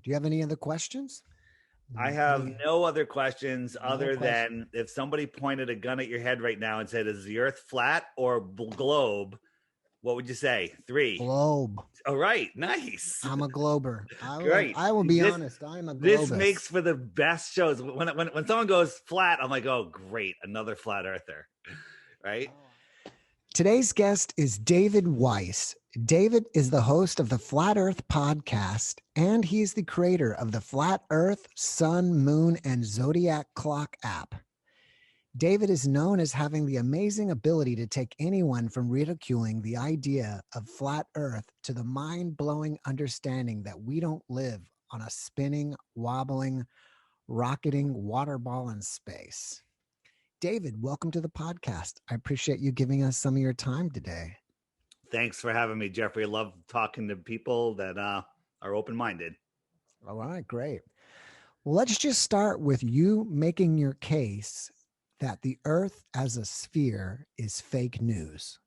Do you have any other questions? I have Any- no other questions no other question. than if somebody pointed a gun at your head right now and said, is the earth flat or globe? What would you say? Three. Globe. All right. Nice. I'm a glober. Great. I will be honest. I'm a This makes globist. for the best shows. When someone goes flat, I'm like, oh, great. Another flat earther. Right. Today's guest is David Weiss. David is the host of the Flat Earth podcast, and he's the creator of the Flat Earth, Sun, Moon, and Zodiac Clock app. David is known as having the amazing ability to take anyone from ridiculing the idea of flat Earth to the mind-blowing understanding that we don't live on a spinning, wobbling, rocketing water ball in space. David, welcome to the podcast. I appreciate you giving us some of your time today. Thanks for having me, Jeffrey. I love talking to people that are open-minded. All right, great. Well, let's just start with you making your case that the Earth as a sphere is fake news.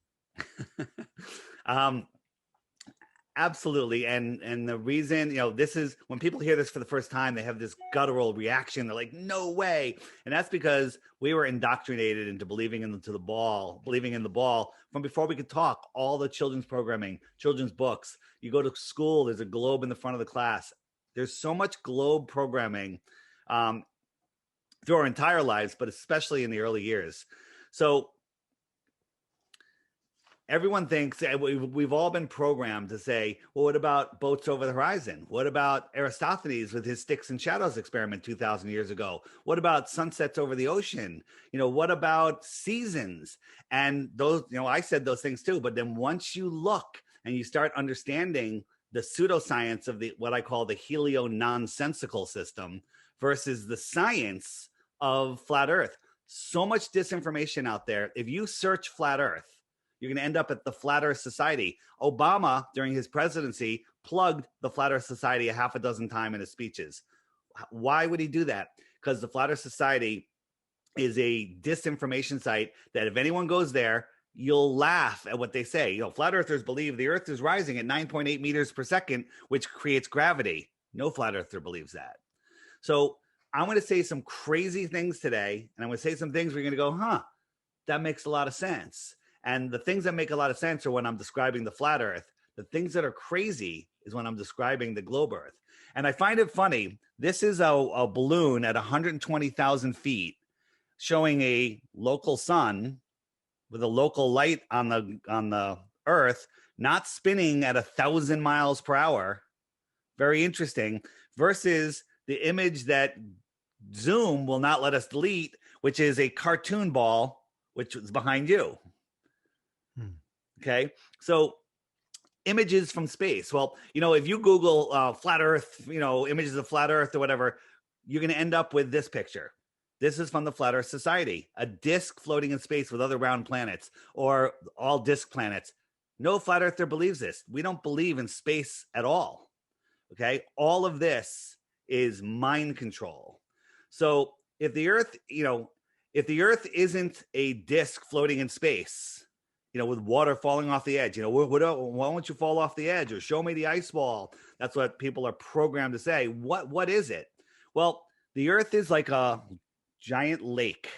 Absolutely. And the reason, this is when people hear this for the first time, they have this guttural reaction. They're like, no way. And that's because we were indoctrinated into believing in the ball from before we could talk. All the children's programming, children's books. You go to school, there's a globe in the front of the class. There's so much globe programming through our entire lives, but especially in the early years. So everyone thinks we've all been programmed to say, well, what about boats over the horizon? What about Aristophanes with his sticks and shadows experiment 2,000 years ago? What about sunsets over the ocean? What about seasons? And those, I said those things too. But then once you look and you start understanding the pseudoscience of what I call the helio-nonsensical system versus the science of flat Earth, so much disinformation out there. If you search flat Earth, you're going to end up at the Flat Earth Society. Obama, during his presidency, plugged the Flat Earth Society a half a dozen times in his speeches. Why would he do that? Because the Flat Earth Society is a disinformation site that if anyone goes there, you'll laugh at what they say. Flat earthers believe the Earth is rising at 9.8 meters per second, which creates gravity. No flat earther believes that. So I'm going to say some crazy things today, and I'm going to say some things where you're going to go, that makes a lot of sense. And the things that make a lot of sense are when I'm describing the flat Earth. The things that are crazy is when I'm describing the globe Earth. And I find it funny. This is a balloon at 120,000 feet showing a local sun with a local light on the Earth, not spinning at 1,000 miles per hour. Very interesting. Versus the image that Zoom will not let us delete, which is a cartoon ball, which is behind you. Okay. So images from space. Well, if you Google flat Earth, images of flat Earth or whatever, you're going to end up with this picture. This is from the Flat Earth Society, a disk floating in space with other round planets or all disk planets. No flat earther believes this. We don't believe in space at all. Okay. All of this is mind control. So if the Earth, isn't a disk floating in space, with water falling off the edge, why don't you fall off the edge or show me the ice wall? That's what people are programmed to say. What is it? Well, the Earth is like a giant lake,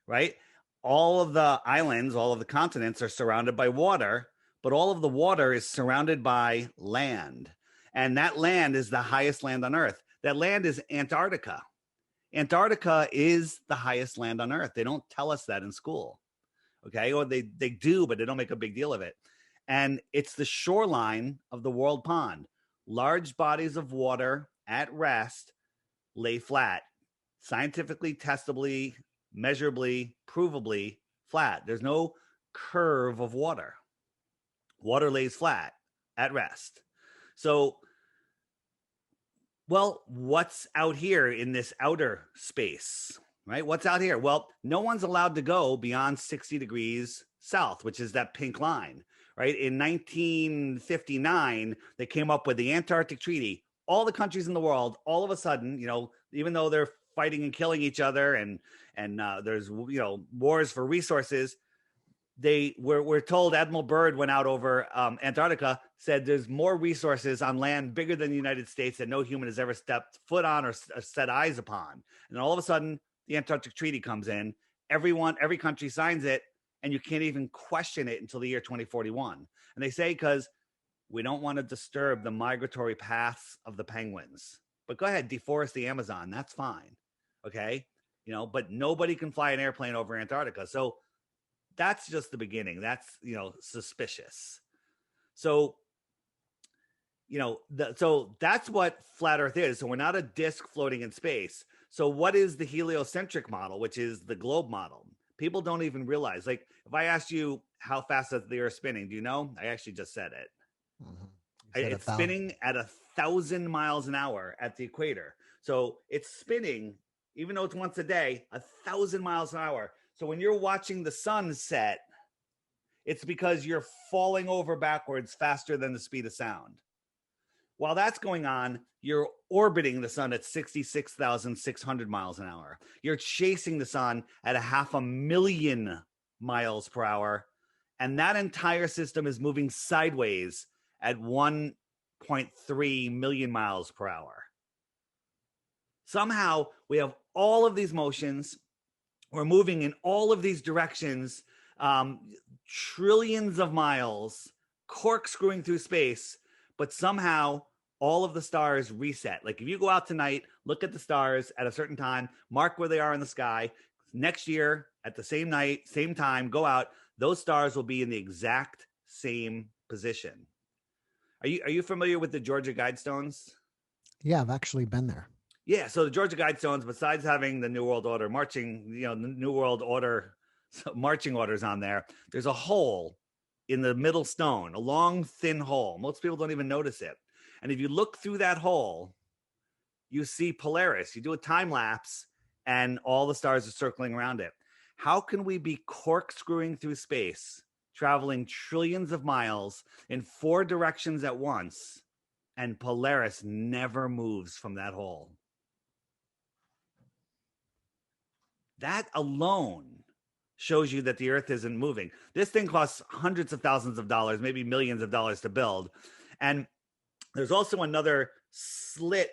right? All of the islands, all of the continents are surrounded by water, but all of the water is surrounded by land. And that land is the highest land on Earth. That land is Antarctica. Antarctica is the highest land on Earth. They don't tell us that in school. Okay, or they do, but they don't make a big deal of it. And it's the shoreline of the world pond. Large bodies of water at rest lay flat, scientifically, testably, measurably, provably flat. There's no curve of water. Water lays flat at rest. So, well, what's out here in this outer space? Right? What's out here? Well, no one's allowed to go beyond 60 degrees south, which is that pink line, right? In 1959, they came up with the Antarctic Treaty. All the countries in the world, all of a sudden, even though they're fighting and killing each other and there's, wars for resources, we're told Admiral Byrd went out over Antarctica, said there's more resources on land bigger than the United States that no human has ever stepped foot on or set eyes upon. And all of a sudden, the Antarctic Treaty comes in. Every country signs it, and you can't even question it until the year 2041. And they say because we don't want to disturb the migratory paths of the penguins. But go ahead, deforest the Amazon. That's fine. Okay. But nobody can fly an airplane over Antarctica. So that's just the beginning. That's, suspicious. So, so that's what flat Earth is. So we're not a disk floating in space. So what is the heliocentric model, which is the globe model? People don't even realize. Like, if I asked you how fast is the Earth spinning, do you know? I actually just said it. Mm-hmm. It's spinning at 1,000 miles an hour at the equator. So it's spinning, even though it's once a day, 1,000 miles an hour. So when you're watching the sun set, it's because you're falling over backwards faster than the speed of sound. While that's going on, you're orbiting the sun at 66,600 miles an hour. You're chasing the sun at 500,000 miles per hour. And that entire system is moving sideways at 1.3 million miles per hour. Somehow we have all of these motions. We're moving in all of these directions, trillions of miles, corkscrewing through space, but somehow all of the stars reset. Like if you go out tonight, look at the stars at a certain time, mark where they are in the sky. Next year, at the same night, same time, go out, those stars will be in the exact same position. Are you familiar with the Georgia Guidestones? Yeah, I've actually been there. Yeah, so the Georgia Guidestones, besides having the New World Order marching, the New World Order marching orders on there, there's a hole in the middle stone, a long, thin hole. Most people don't even notice it. And if you look through that hole, you see Polaris. You do a time lapse, and all the stars are circling around it. How can we be corkscrewing through space, traveling trillions of miles in 4 directions at once, and Polaris never moves from that hole? That alone shows you that the Earth isn't moving. This thing costs hundreds of thousands of dollars, maybe millions of dollars to build. And there's also another slit,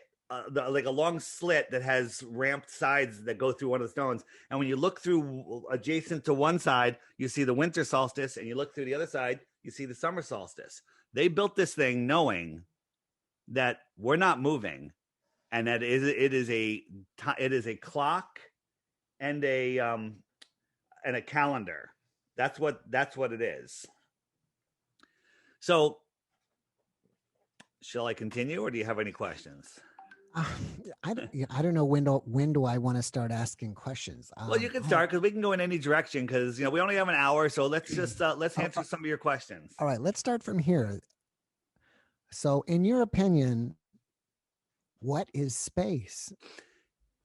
like a long slit that has ramped sides that go through one of the stones. And when you look through adjacent to one side, you see the winter solstice, and you look through the other side, you see the summer solstice. They built this thing knowing that we're not moving, and that it is a clock and a calendar. That's what it is. So, shall I continue, or do you have any questions? I don't know when do I want to start asking questions. Well, you can start because we can go in any direction because we only have an hour. So let's just let's answer some of your questions. All right, let's start from here. So, in your opinion, what is space?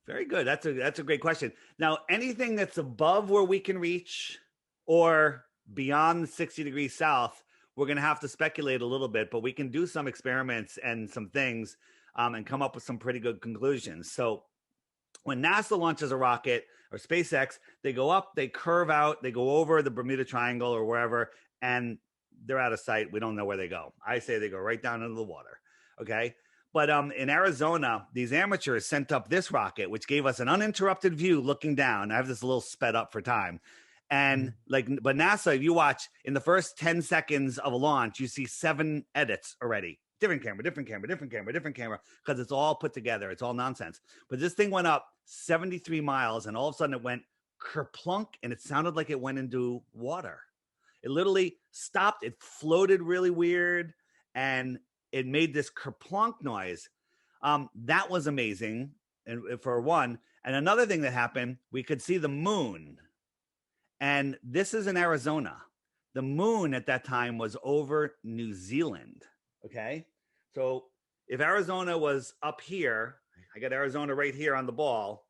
Very good. That's a great question. Now, anything that's above where we can reach or beyond 60 degrees south, we're going to have to speculate a little bit, but we can do some experiments and some things and come up with some pretty good conclusions. So when NASA launches a rocket or SpaceX, they go up, they curve out, they go over the Bermuda Triangle or wherever, and they're out of sight. We don't know where they go. I say they go right down into the water. Okay. But in Arizona, these amateurs sent up this rocket, which gave us an uninterrupted view looking down. I have this a little sped up for time. And but NASA, if you watch in the first 10 seconds of a launch, you see 7 edits already. Different camera, different camera, different camera, different camera, because it's all put together. It's all nonsense. But this thing went up 73 miles, and all of a sudden it went kerplunk, and it sounded like it went into water. It literally stopped. It floated really weird, and it made this kerplunk noise. That was amazing, and for one. And another thing that happened, we could see the moon. And this is in Arizona. The moon at that time was over New Zealand. Okay. So if Arizona was up here, I got Arizona right here on the ball.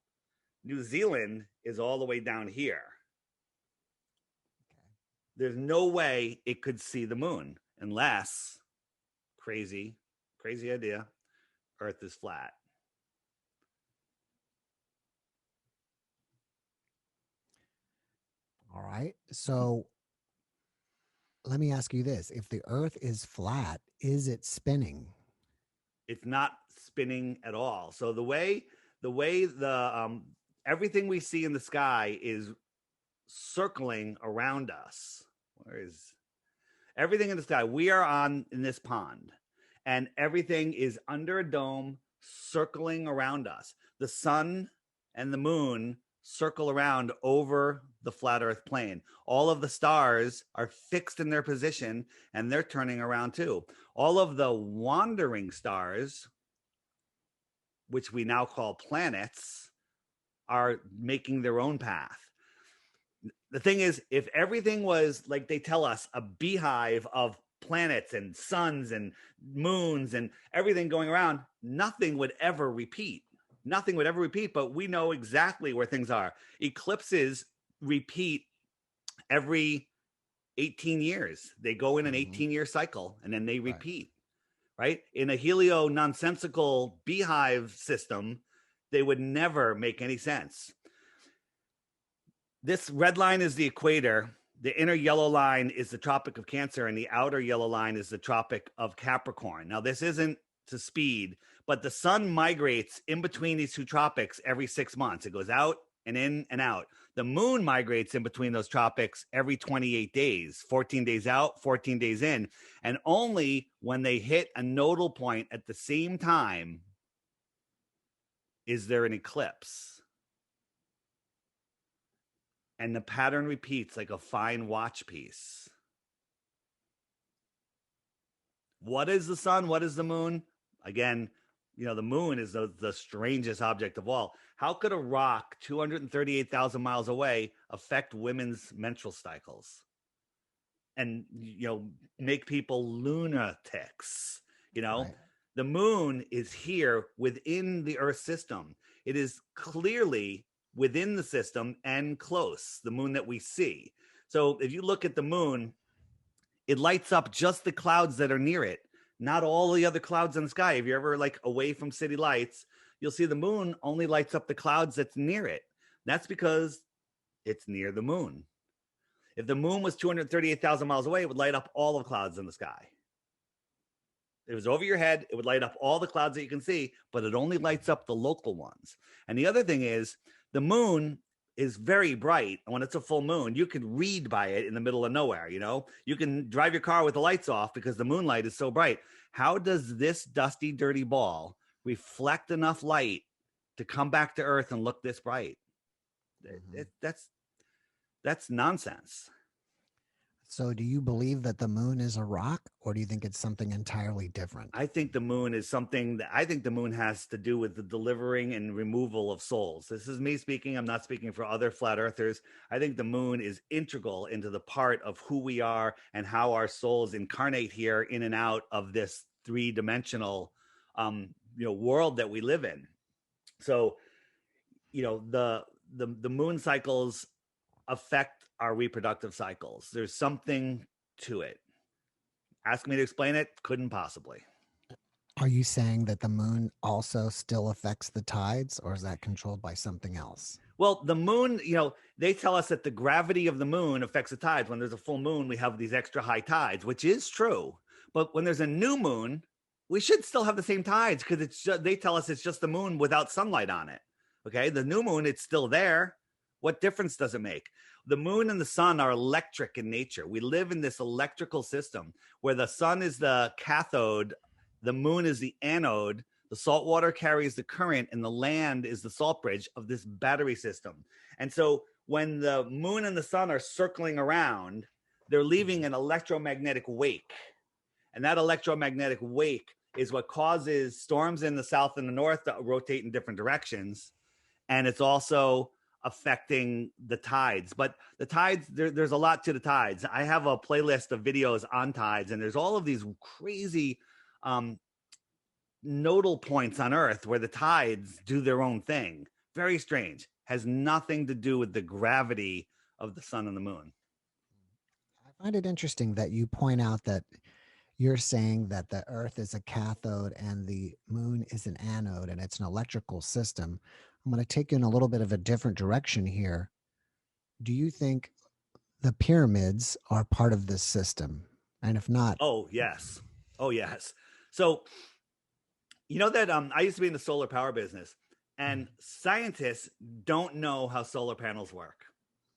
New Zealand is all the way down here. There's no way it could see the moon unless, crazy idea, Earth is flat. All right. So Let me ask you this. If the earth is flat, is it spinning? It's not spinning at all. So the everything we see in the sky is circling around us. Where is everything in the sky? We are on in this pond, and everything is under a dome circling around us. The sun and the moon circle around over the flat earth plane. All of the stars are fixed in their position and they're turning around too. All of the wandering stars, which we now call planets, are making their own path. The thing is, if everything was like they tell us, a beehive of planets and suns and moons and everything going around, nothing would ever repeat. Nothing would ever repeat, but we know exactly where things are. Eclipses repeat every 18 years. They go in an 18-year cycle and then they repeat, right? In a helio nonsensical beehive system, they would never make any sense. This red line is the equator. The inner yellow line is the Tropic of Cancer, and the outer yellow line is the Tropic of Capricorn. Now, this isn't to speed, but the sun migrates in between these two tropics every 6 months. It goes out and in and out. The moon migrates in between those tropics every 28 days, 14 days out, 14 days in. And only when they hit a nodal point at the same time is there an eclipse. And the pattern repeats like a fine watch piece. What is the sun? What is the moon? Again, the moon is the strangest object of all. How could a rock 238,000 miles away affect women's menstrual cycles and, make people lunatics? Right. The moon is here within the Earth system. It is clearly within the system and close, the moon that we see. So if you look at the moon, it lights up just the clouds that are near it, not all the other clouds in the sky. If you're ever like away from city lights, you'll see the moon only lights up the clouds that's near it. That's because it's near the moon. If the moon was 238,000 miles away, it would light up all the clouds in the sky. If it was over your head, it would light up all the clouds that you can see, but it only lights up the local ones. And the other thing is, the moon is very bright. And when it's a full moon, you can read by it in the middle of nowhere. You can drive your car with the lights off because the moonlight is so bright. How does this dusty, dirty ball reflect enough light to come back to Earth and look this bright? That's nonsense. So do you believe that the moon is a rock, or do you think it's something entirely different? I think the moon is something that I think the moon has to do with the delivering and removal of souls. This is me speaking. I'm not speaking for other flat earthers. I think the moon is integral into the part of who we are and how our souls incarnate here in and out of this three-dimensional world that we live in. So, the moon cycles affect our reproductive cycles. There's something to it. Ask me to explain it, couldn't possibly. Are you saying that the moon also still affects the tides, or is that controlled by something else? Well, the moon, they tell us that the gravity of the moon affects the tides. When there's a full moon, we have these extra high tides, which is true. But when there's a new moon, we should still have the same tides because they tell us it's just the moon without sunlight on it. Okay, the new moon, it's still there. What difference does it make? The moon and the sun are electric in nature. We live in this electrical system where the sun is the cathode, the moon is the anode, the salt water carries the current, and the land is the salt bridge of this battery system. And so when the moon and the sun are circling around, they're leaving an electromagnetic wake. And that electromagnetic wake is what causes storms in the south and the north to rotate in different directions. And it's also affecting the tides. But the tides, there's a lot to the tides. I have a playlist of videos on tides, and there's all of these crazy nodal points on Earth where the tides do their own thing. Very strange. Has nothing to do with the gravity of the sun and the moon. I find it interesting that you point out that you're saying that the Earth is a cathode and the moon is an anode, and it's an electrical system. I'm going to take you in a little bit of a different direction here. Do you think the pyramids are part of this system? And if not, Oh, yes. Oh, yes. So, you know that I used to be in the solar power business, and scientists don't know how solar panels work.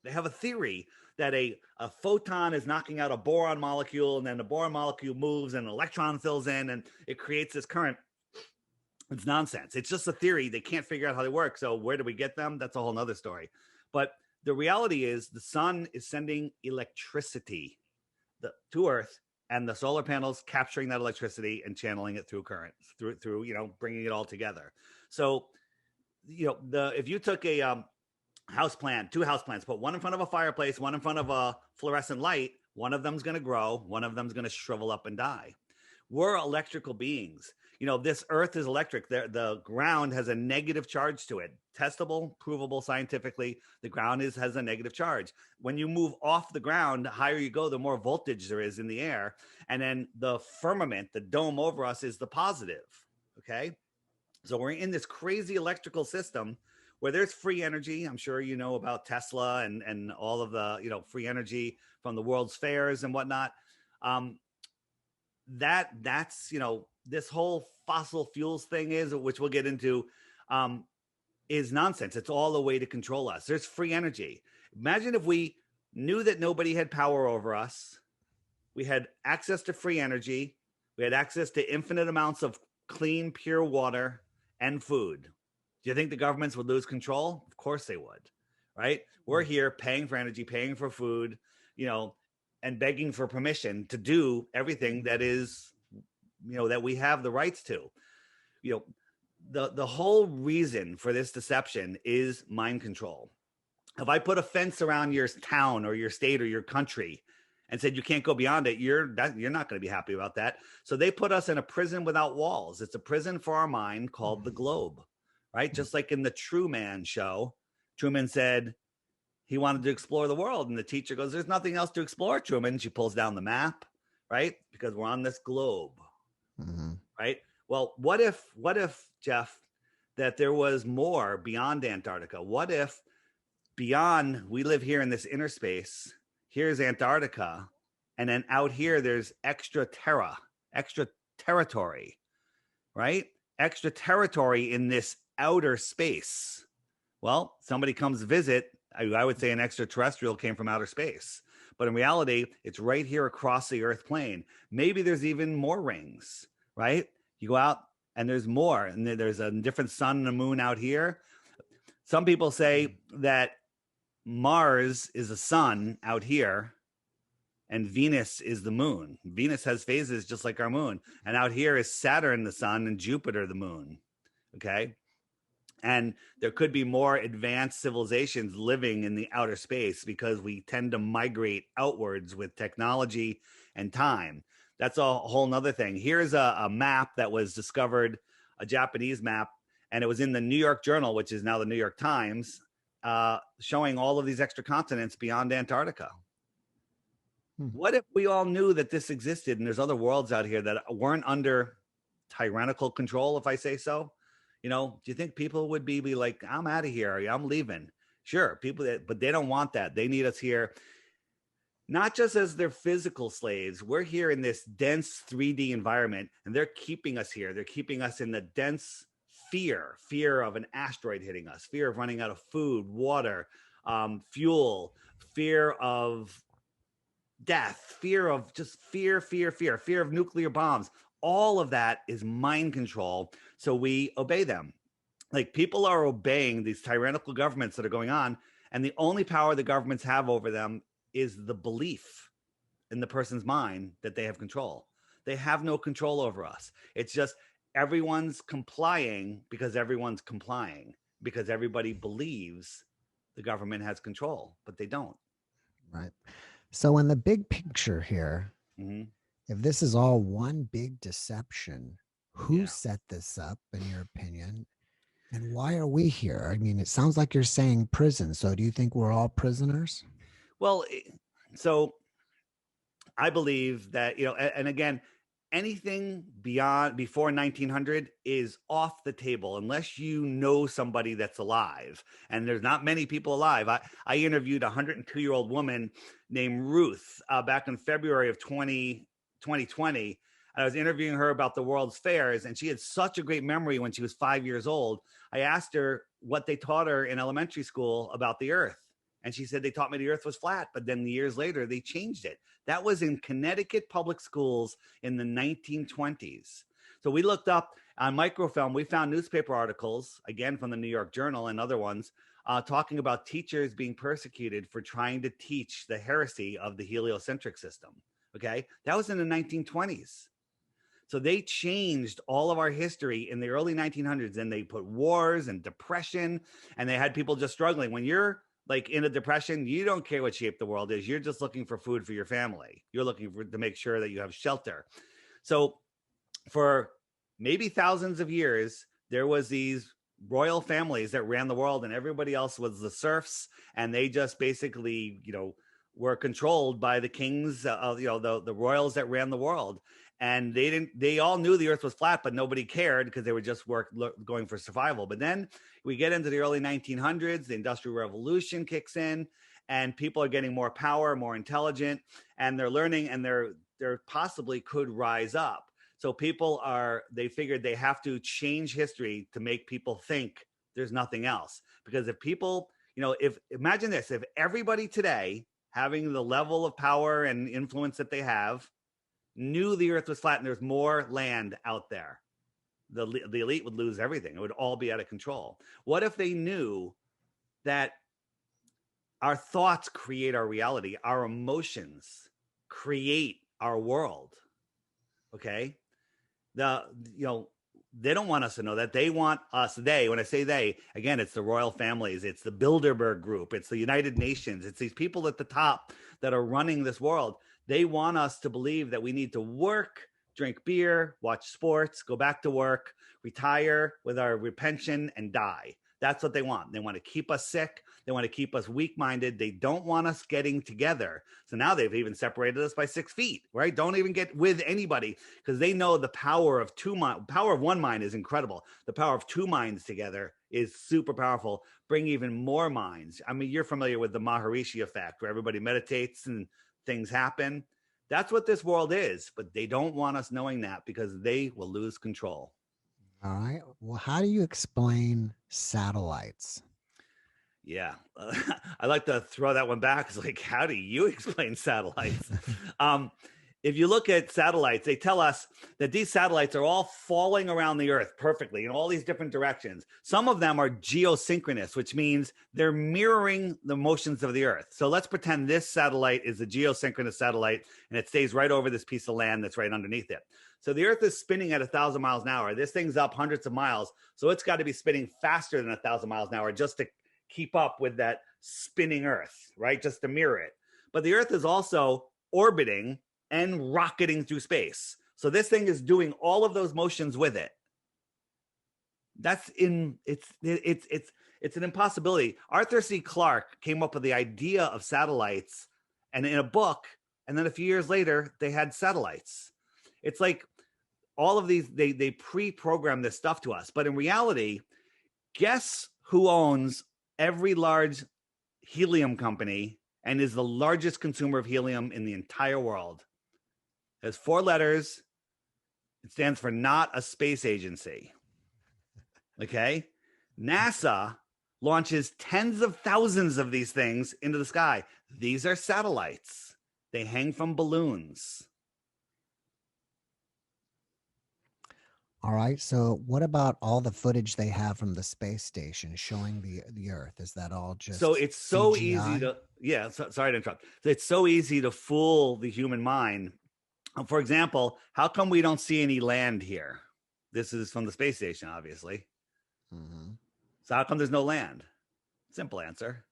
They have a theory that a photon is knocking out a boron molecule, and then the boron molecule moves and an electron fills in and it creates this current. It's nonsense. It's just a theory. They can't figure out how they work. So where do we get them? That's a whole nother story. But the reality is the sun is sending electricity to Earth, and the solar panels capturing that electricity and channeling it through currents, through bringing it all together. So if you took a house plant, two house plants, put one in front of a fireplace, one in front of a fluorescent light, one of them's going to grow, one of them's going to shrivel up and die. We're electrical beings. This earth is electric. The ground has a negative charge to it. Testable, provable scientifically. The ground has a negative charge. When you move off the ground, the higher you go, the more voltage there is in the air. And then the firmament, the dome over us, is the positive. Okay? So we're in this crazy electrical system where there's free energy. I'm sure you know about Tesla and all of the free energy from the world's fairs and whatnot. That's this whole fossil fuels thing which we'll get into, is nonsense. It's all a way to control us. There's free energy. Imagine if we knew that nobody had power over us. We had access to free energy. We had access to infinite amounts of clean, pure water and food. Do you think the governments would lose control? Of course they would, right? We're here paying for energy, paying for food, and begging for permission to do everything that is, that we have the rights to. The whole reason for this deception is mind control. If I put a fence around your town or your state or your country and said you can't go beyond it, you're not going to be happy about that. So they put us in a prison without walls. It's a prison for our mind called the globe, right? Just like in the Truman show, Truman said he wanted to explore the world, and the teacher goes, "There's nothing else to explore, Truman." She pulls down the map, right? Because we're on this globe, right? Well, what if, Jeff, that there was more beyond Antarctica? What if beyond, we live here in this inner space, here's Antarctica, and then out here there's extra territory, right? Extra territory in this outer space. Well, somebody comes visit, I would say an extraterrestrial came from outer space. But in reality, it's right here across the Earth plane. Maybe there's even more rings, right? You go out and there's more, and there's a different sun and a moon out here. Some people say that Mars is a sun out here and Venus is the moon. Venus has phases just like our moon. And out here is Saturn, the sun, and Jupiter, the moon. Okay. And there could be more advanced civilizations living in the outer space because we tend to migrate outwards with technology and time. That's a whole nother thing. Here's a map that was discovered, a Japanese map, and it was in the New York Journal, which is now the New York Times, showing all of these extra continents beyond Antarctica. What if we all knew that this existed and there's other worlds out here that weren't under tyrannical control, if I say so? Do you think people would be like, I'm out of here, I'm leaving? Sure, but they don't want that. They need us here, not just as their physical slaves. We're here in this dense 3D environment, and they're keeping us here. They're keeping us in the dense fear of an asteroid hitting us, fear of running out of food, water, fuel, fear of death, fear of fear of nuclear bombs. All of that is mind control. So we obey them. Like, people are obeying these tyrannical governments that are going on. And the only power the governments have over them is the belief in the person's mind that they have control. They have no control over us. It's just everyone's complying because everyone's complying, because everybody believes the government has control, but they don't. Right. So in the big picture here, if this is all one big deception, who set this up, in your opinion? And why are we here? I mean, it sounds like you're saying prison. So do you think we're all prisoners? Well, so I believe that, and again, anything before 1900 is off the table unless you know somebody that's alive. And there's not many people alive. I interviewed a 102-year-old woman named Ruth back in February of 2020. And I was interviewing her about the World's Fairs, and she had such a great memory when she was 5 years old. I asked her what they taught her in elementary school about the Earth. And she said, they taught me the Earth was flat, but then years later, they changed it. That was in Connecticut public schools in the 1920s. So we looked up on microfilm. We found newspaper articles, again, from the New York Journal and other ones, talking about teachers being persecuted for trying to teach the heresy of the heliocentric system. Okay. That was in the 1920s. So they changed all of our history in the early 1900s, and they put wars and depression, and they had people just struggling. When you're like in a depression, you don't care what shape the world is. You're just looking for food for your family. You're looking to make sure that you have shelter. So for maybe thousands of years, there was these royal families that ran the world, and everybody else was the serfs. And they just basically, were controlled by the kings of, the royals that ran the world. And they all knew the Earth was flat, but nobody cared because they were just going for survival. But then we get into the early 1900s, the Industrial Revolution kicks in, and people are getting more power, more intelligent, and they're learning, and they're possibly could rise up. So they figured they have to change history to make people think there's nothing else. Because if people, imagine this, if everybody today having the level of power and influence that they have knew the Earth was flat and there's more land out there, the elite would lose everything. It would all be out of control. What if they knew that our thoughts create our reality, our emotions create our world? Okay. They don't want us to know that. They want us, when I say they, again, it's the royal families, it's the Bilderberg group, it's the United Nations, it's these people at the top that are running this world. They want us to believe that we need to work, drink beer, watch sports, go back to work, retire with our pension, and die. That's what they want. They want to keep us sick. They want to keep us weak-minded. They don't want us getting together. So now they've even separated us by 6 feet, right? Don't even get with anybody, because they know the power of one mind is incredible. The power of two minds together is super powerful. Bring even more minds. I mean, you're familiar with the Maharishi effect, where everybody meditates and things happen. That's what this world is, but they don't want us knowing that because they will lose control. All right. Well, how do you explain satellites? Yeah. I like to throw that one back. It's like, how do you explain satellites? If you look at satellites, they tell us that these satellites are all falling around the Earth perfectly in all these different directions. Some of them are geosynchronous, which means they're mirroring the motions of the Earth. So let's pretend this satellite is a geosynchronous satellite, and it stays right over this piece of land that's right underneath it. So the Earth is spinning at 1,000 miles an hour. This thing's up hundreds of miles. So it's got to be spinning faster than 1,000 miles an hour just to keep up with that spinning Earth, right? Just to mirror it. But the Earth is also orbiting and rocketing through space. So this thing is doing all of those motions with it. It's an impossibility. Arthur C. Clarke came up with the idea of satellites, and in a book, and then a few years later, they had satellites. It's like all of these, they pre-program this stuff to us. But in reality, guess who owns every large helium company and is the largest consumer of helium in the entire world? It has 4 letters. It stands for not a space agency. Okay. NASA launches tens of thousands of these things into the sky. These are satellites. They hang from balloons. All right. So what about all the footage they have from the space station showing the Earth? Is that all just so it's so CGI? easy to sorry to interrupt. It's so easy to fool the human mind. For example, how come we don't see any land here? This is from the space station, obviously. Mm-hmm. So how come there's no land? Simple answer.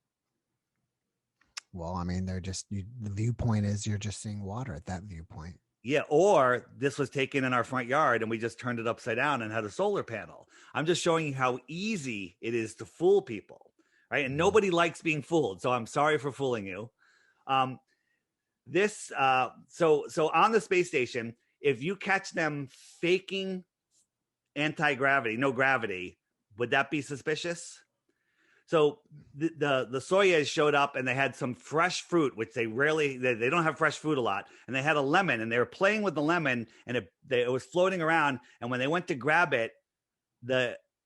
Well, I mean, the viewpoint is you're just seeing water at that viewpoint. Yeah, or this was taken in our front yard and we just turned it upside down and had a solar panel. I'm just showing you how easy it is to fool people, right? And nobody likes being fooled, so I'm sorry for fooling you. So on the space station, if you catch them faking anti-gravity, no gravity, would that be suspicious? So the Soyuz showed up and they had some fresh fruit, which they don't have fresh fruit a lot. And they had a lemon and they were playing with the lemon and it was floating around. And when they went to grab it,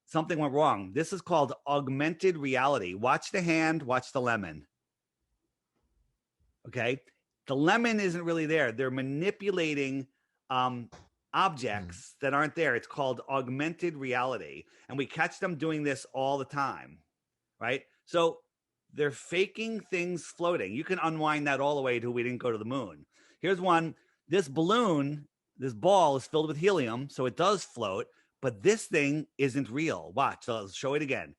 something went wrong. This is called augmented reality. Watch the hand, watch the lemon. Okay. The lemon isn't really there. They're manipulating objects that aren't there. It's called augmented reality. And we catch them doing this all the time. Right? So they're faking things floating. You can unwind that all the way to we didn't go to the moon. Here's one. This balloon, this ball is filled with helium, so it does float, but this thing isn't real. Watch, I'll show it again.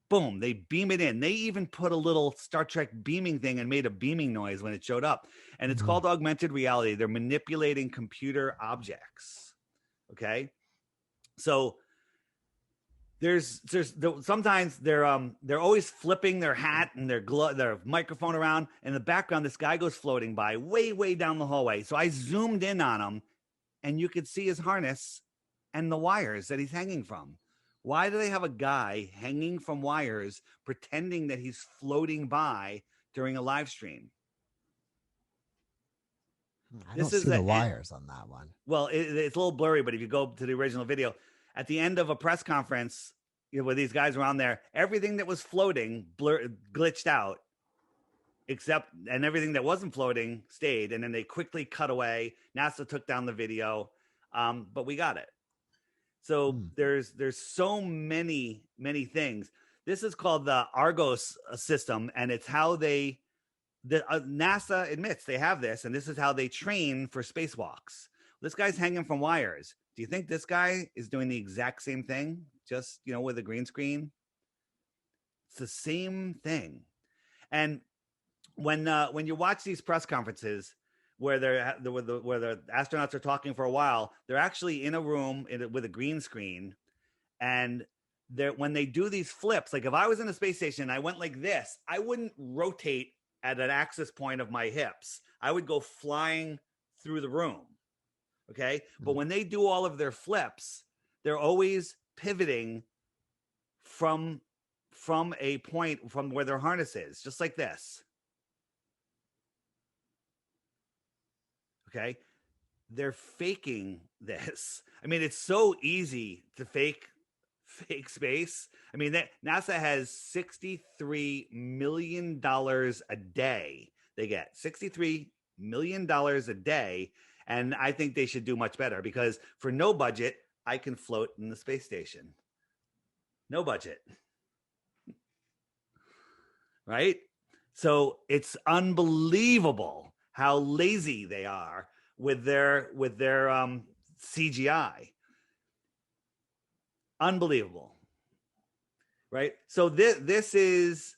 Boom, they beam it in. They even put a little Star Trek beaming thing and made a beaming noise when it showed up. And it's called augmented reality. They're manipulating computer objects. Okay? So there's sometimes they're always flipping their hat and their microphone around. In the background, this guy goes floating by way down the hallway. So I zoomed in on him, and you could see his harness and the wires that he's hanging from. Why do they have a guy hanging from wires pretending that he's floating by during a live stream? I don't see the wires on that one. Well, it's a little blurry, but if you go to the original video, at the end of a press conference, where these guys were on there, everything that was floating glitched out, and everything that wasn't floating stayed. And then they quickly cut away. NASA took down the video, but we got it. So there's so many things. This is called the Argos system, and it's how NASA admits they have this, and this is how they train for spacewalks. This guy's hanging from wires. Do you think this guy is doing the exact same thing, just, with a green screen? It's the same thing. And when you watch these press conferences where the astronauts are talking for a while, they're actually in a room with a green screen. And when they do these flips, like if I was in a space station and I went like this, I wouldn't rotate at an axis point of my hips. I would go flying through the room. Okay. But when they do all of their flips, they're always pivoting from a point from where their harness is, just like this. Okay. They're faking this. I mean, it's so easy to fake space. I mean, NASA has $63 million a day. They get $63 million a day. And I think they should do much better, because for no budget, I can float in the space station. No budget. Right? So it's unbelievable how lazy they are with their CGI. Unbelievable. Right? So this is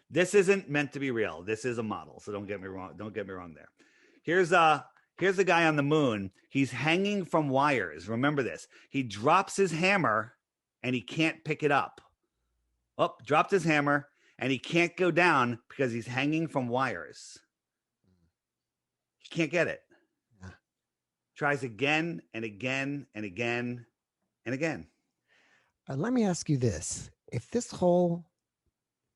this isn't meant to be real. This is a model. So don't get me wrong. Don't get me wrong there. Here's the guy on the moon. He's hanging from wires. Remember this. He drops his hammer and he can't pick it up. Oh, dropped his hammer and he can't go down because he's hanging from wires. He can't get it. Yeah. Tries again and again and again and again. Let me ask you this. If this whole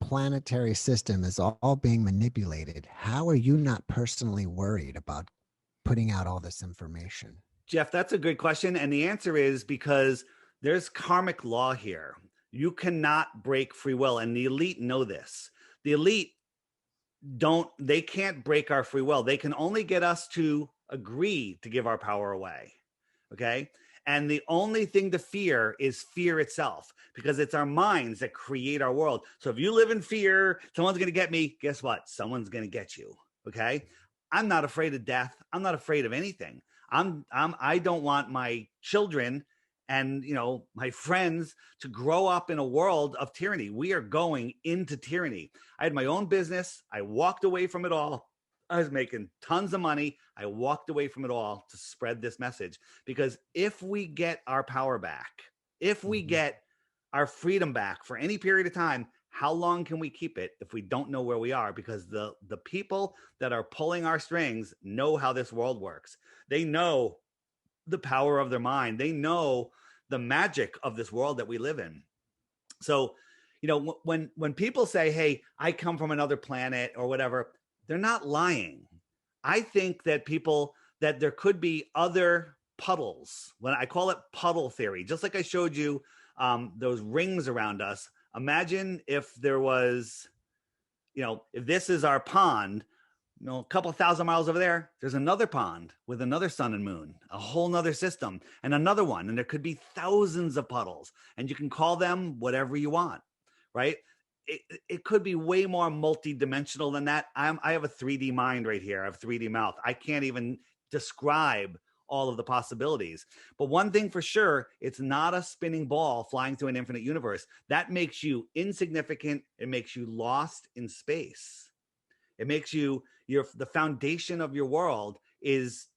planetary system is all being manipulated, how are you not personally worried about putting out all this information? Jeff, that's a good question. And the answer is because there's karmic law here. You cannot break free will. And the elite know this. The elite they can't break our free will. They can only get us to agree to give our power away. Okay. And the only thing to fear is fear itself, because it's our minds that create our world. So if you live in fear, someone's going to get me. Guess what? Someone's going to get you. Okay. I'm not afraid of death. I'm not afraid of anything. I don't want my children and, my friends to grow up in a world of tyranny. We are going into tyranny. I had my own business. I walked away from it all. I was making tons of money. I walked away from it all to spread this message, because if we get our power back, if we get our freedom back for any period of time, How long can we keep it if we don't know where we are? Because the people that are pulling our strings know how this world works. They know the power of their mind. They know the magic of this world that we live in. So, when people say, "Hey, I come from another planet" or whatever, they're not lying. I think that there could be other puddles. When I call it puddle theory, just like I showed you those rings around us. Imagine if there was, if this is our pond, a couple thousand miles over there's another pond with another sun and moon, a whole nother system, and another one. And there could be thousands of puddles, and you can call them whatever you want, right? It could be way more multidimensional than that. I have a 3D mind right here. I have 3D mouth. I can't even describe all of the possibilities. But one thing for sure, it's not a spinning ball flying through an infinite universe. That makes you insignificant. It makes you lost in space. It makes you the foundation of your world is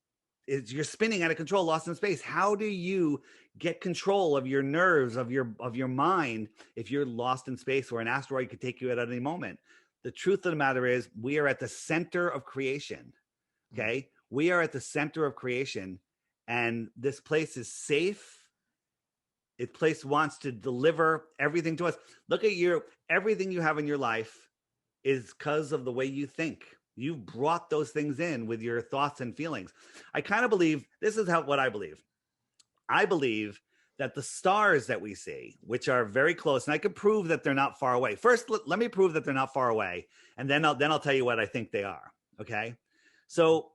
you're spinning out of control, lost in space. How do you get control of your nerves, of your mind, if you're lost in space where an asteroid could take you at any moment? The truth of the matter is we are at the center of creation. Okay. We are at the center of creation, and this place is safe. This place wants to deliver everything to us. Look at everything you have in your life is because of the way you think. You've brought those things in with your thoughts and feelings. I kind of believe, this is what I believe. I believe that the stars that we see, which are very close, and I can prove that they're not far away. First, let me prove that they're not far away, and then I'll tell you what I think they are. Okay? So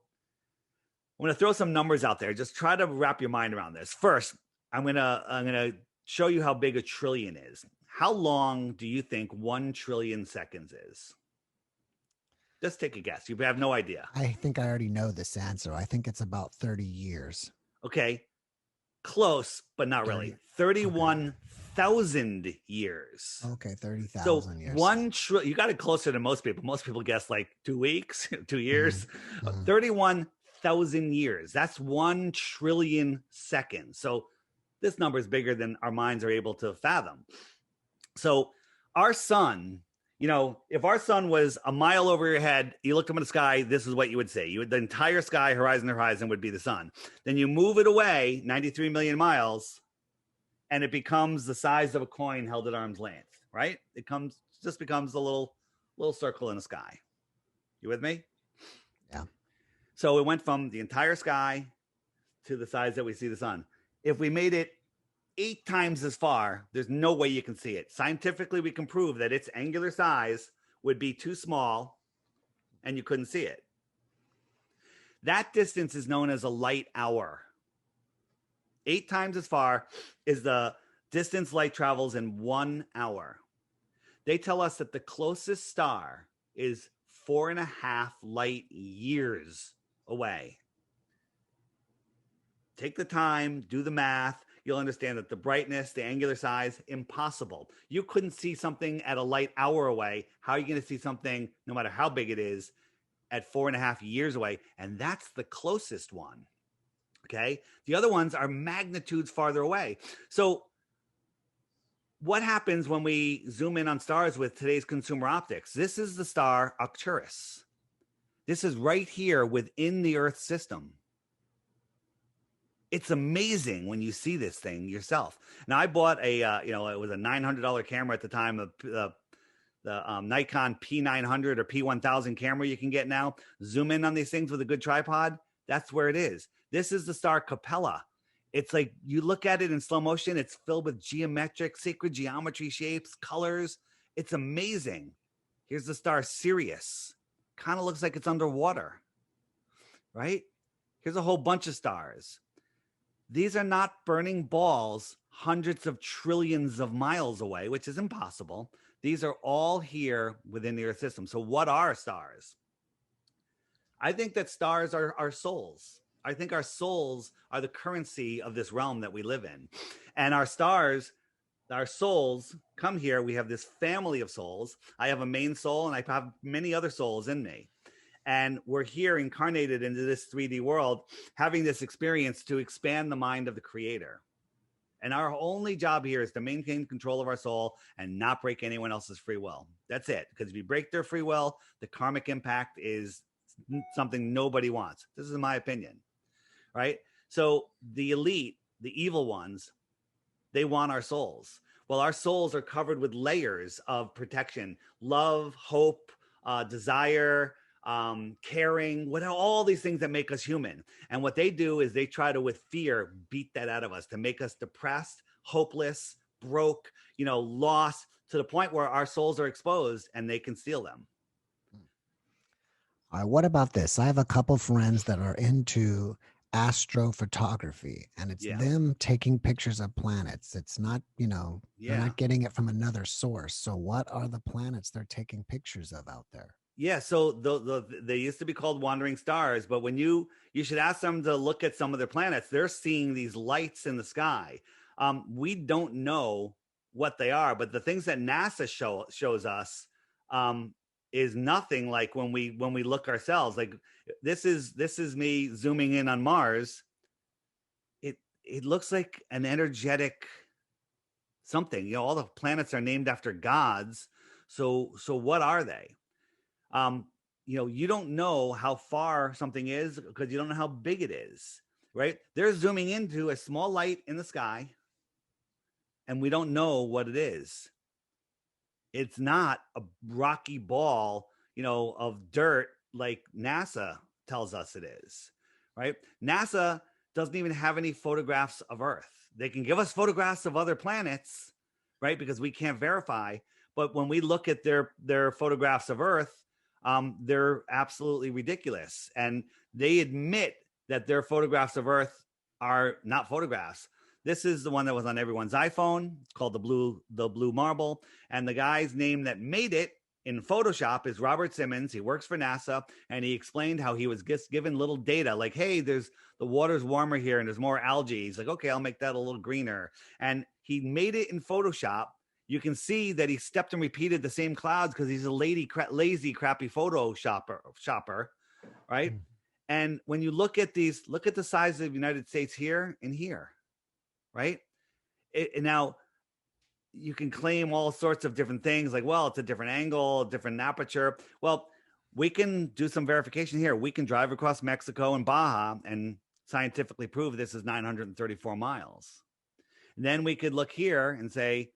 I'm going to throw some numbers out there. Just try to wrap your mind around this. First, I'm going to show you how big a trillion is. How long do you think 1 trillion seconds is? Just take a guess. You have no idea. I think I already know this answer. I think it's about 30 years. Okay. Close, but not really. 31,000 years. Okay, 30,000 so years. 1 trillion. You got it closer than most people. Most people guess like 2 weeks, 2 years. 31,000 years. That's 1 trillion seconds. So this number is bigger than our minds are able to fathom. So our sun, if our sun was a mile over your head, you looked up in the sky, this is what you would say. The entire sky, horizon to horizon, would be the sun. Then you move it away 93 million miles, and it becomes the size of a coin held at arm's length, right? It just becomes a little circle in the sky. You with me? Yeah. So it went from the entire sky to the size that we see the sun. If we made it 8 times as far, there's no way you can see it. Scientifically, we can prove that its angular size would be too small and you couldn't see it. That distance is known as a light hour. 8 times as far is the distance light travels in 1 hour. They tell us that the closest star is 4.5 light years away. Take the time, do the math. You'll understand that the brightness, the angular size, impossible. You couldn't see something at a light hour away. How are you going to see something, no matter how big it is, at 4.5 years away? And that's the closest one. Okay. The other ones are magnitudes farther away. So what happens when we zoom in on stars with today's consumer optics? This is the star Arcturus. This is right here within the Earth system. It's amazing when you see this thing yourself. Now, I bought it was a $900 camera at the time, the Nikon P900 or P1000 camera you can get now. Zoom in on these things with a good tripod. That's where it is. This is the star Capella. It's like you look at it in slow motion. It's filled with geometric, sacred geometry shapes, colors. It's amazing. Here's the star Sirius. Kind of looks like it's underwater, right? Here's a whole bunch of stars. These are not burning balls hundreds of trillions of miles away, which is impossible. These are all here within the Earth system. So what are stars? I think that stars are our souls. I think our souls are the currency of this realm that we live in. And our stars, our souls come here. We have this family of souls. I have a main soul, and I have many other souls in me. And we're here incarnated into this 3D world, having this experience to expand the mind of the creator. And our only job here is to maintain control of our soul and not break anyone else's free will. That's it. Because if you break their free will, the karmic impact is something nobody wants. This is my opinion, right? So the elite, the evil ones, they want our souls. Well, our souls are covered with layers of protection, love, hope, desire, caring, what all these things that make us human. And what they do is they try to, with fear, beat that out of us to make us depressed, hopeless, broke, lost, to the point where our souls are exposed and they can steal them. All right, what about this? I have a couple friends that are into astrophotography, and it's them taking pictures of planets. It's not, they're not getting it from another source. So what are the planets they're taking pictures of out there? Yeah, so they used to be called wandering stars, but when you should ask them to look at some of their planets, they're seeing these lights in the sky. We don't know what they are, but the things that NASA shows us is nothing like when we look ourselves. Like this is me zooming in on Mars. It looks like an energetic something. All the planets are named after gods. So what are they? You don't know how far something is because you don't know how big it is, right? They're zooming into a small light in the sky and we don't know what it is. It's not a rocky ball, of dirt like NASA tells us it is, right? NASA doesn't even have any photographs of Earth. They can give us photographs of other planets, right? Because we can't verify. But when we look at their photographs of Earth, they're absolutely ridiculous. And they admit that their photographs of Earth are not photographs. This is the one that was on everyone's iPhone. It's called the blue marble. And the guy's name that made it in Photoshop is Robert Simmons. He works for NASA, and he explained how he was just given little data like, hey, the water's warmer here and there's more algae. He's like, okay, I'll make that a little greener. And he made it in Photoshop. You can see that he stepped and repeated the same clouds because he's a lazy, crappy photo shopper, right? And when you look at these, look at the size of the United States here and here, right? Now, you can claim all sorts of different things like, well, it's a different angle, different aperture. Well, we can do some verification here. We can drive across Mexico and Baja and scientifically prove this is 934 miles. And then we could look here and say,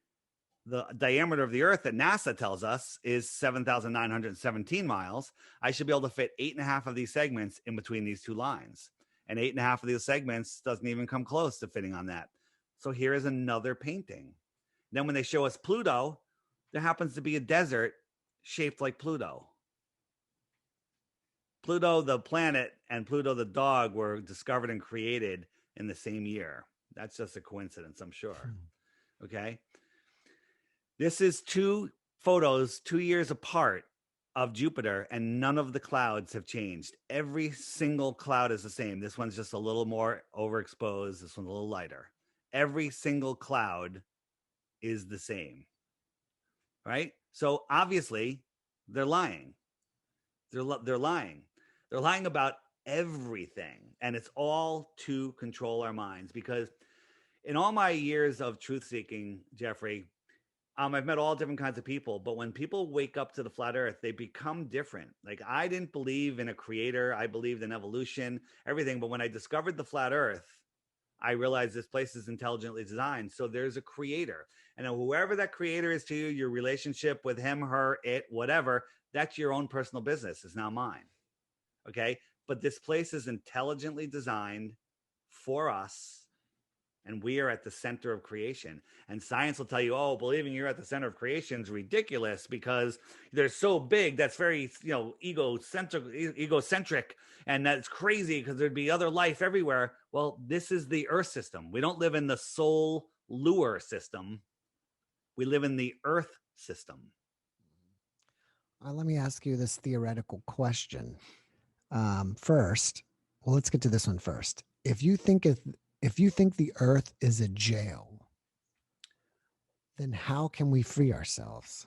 the diameter of the Earth that NASA tells us is 7,917 miles. I should be able to fit 8.5 of these segments in between these two lines. And 8.5 of these segments doesn't even come close to fitting on that. So here is another painting. Then when they show us Pluto, there happens to be a desert shaped like Pluto. Pluto, the planet, and Pluto, the dog, were discovered and created in the same year. That's just a coincidence, I'm sure. Okay. This is two photos 2 years apart of Jupiter, and none of the clouds have changed. Every single cloud is the same. This one's just a little more overexposed. This one's a little lighter. Every single cloud is the same, right? So obviously they're lying. They're lying. They're lying about everything, and it's all to control our minds. Because in all my years of truth seeking, Jeffrey, I've met all different kinds of people, but when people wake up to the flat earth, they become different. Like, I didn't believe in a creator. I believed in evolution, everything. But when I discovered the flat earth, I realized this place is intelligently designed. So there's a creator. And whoever that creator is to you, your relationship with him, her, it, whatever, that's your own personal business. It's not mine. Okay. But this place is intelligently designed for us. And we are at the center of creation. And science will tell you, oh, believing you're at the center of creation is ridiculous because they're so big. That's very, egocentric. And that's crazy because there'd be other life everywhere. Well, this is the Earth system. We don't live in the solar system. We live in the Earth system. Let me ask you this theoretical question. First, well, let's get to this one first. If you think the Earth is a jail, then how can we free ourselves?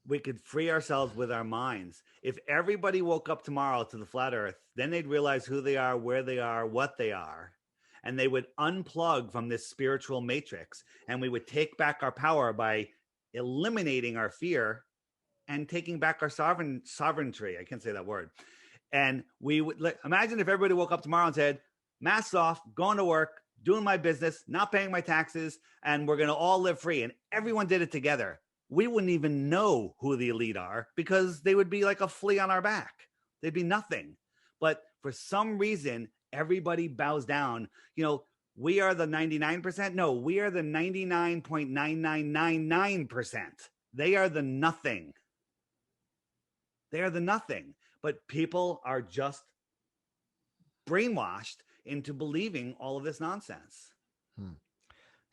We could free ourselves with our minds. If everybody woke up tomorrow to the flat earth, then they'd realize who they are, where they are, what they are. and they would unplug from this spiritual matrix, and we would take back our power by eliminating our fear and taking back our sovereignty. I can't say that word. And we would imagine if everybody woke up tomorrow and said, masks off, going to work, doing my business, not paying my taxes, and we're going to all live free. And everyone did it together. We wouldn't even know who the elite are because they would be like a flea on our back. They'd be nothing. But for some reason, everybody bows down. You know, we are the 99%. No, we are the 99.9999%. They are the nothing. They are the nothing. But people are just brainwashed into believing all of this nonsense.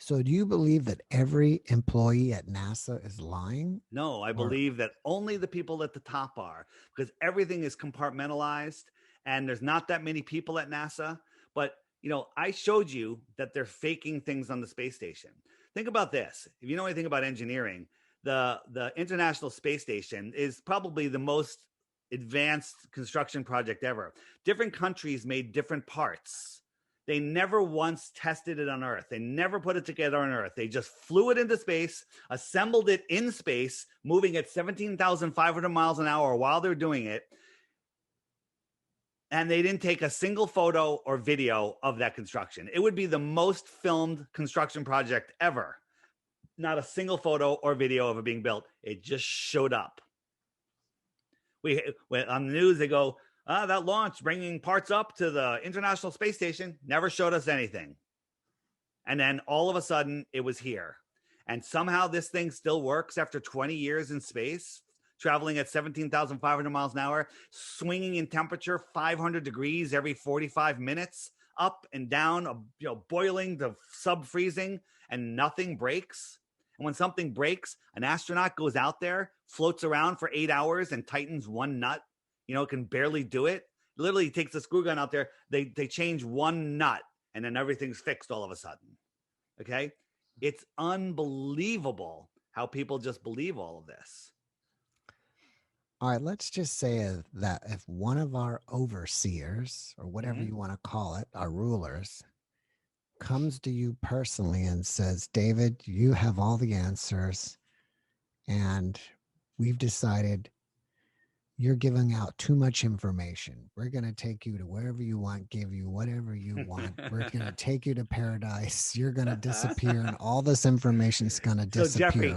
So do you believe that every employee at NASA is lying? No, I believe that only the people at the top are, because everything is compartmentalized and there's not that many people at NASA. But, you know, I showed you that they're faking things on the space station. Think about this. If you know anything about engineering, the International Space Station is probably the most advanced construction project ever. Different countries made different parts. They never once tested it on Earth. They never put it together on Earth. They just flew it into space, assembled it in space, moving at 17,500 miles an hour while they're doing it. And they didn't take a single photo or video of that construction. It would be the most filmed construction project ever. Not a single photo or video of it being built. It just showed up. We went on the news, they go, that launch bringing parts up to the International Space Station never showed us anything. And then all of a sudden it was here. And somehow this thing still works after 20 years in space, traveling at 17,500 miles an hour, swinging in temperature 500 degrees every 45 minutes, up and down, boiling to sub-freezing, and nothing breaks. And when something breaks, an astronaut goes out there, floats around for 8 hours and tightens one nut. Can barely do it. Literally takes a screw gun out there. They change one nut and then everything's fixed all of a sudden. Okay. It's unbelievable how people just believe all of this. All right. Let's just say that if one of our overseers or whatever you want to call it, our rulers, comes to you personally and says, David, you have all the answers and we've decided you're giving out too much information. We're going to take you to wherever you want, give you whatever you want. We're going to take you to paradise. You're going to disappear and all this information is going to disappear. So Jeffrey,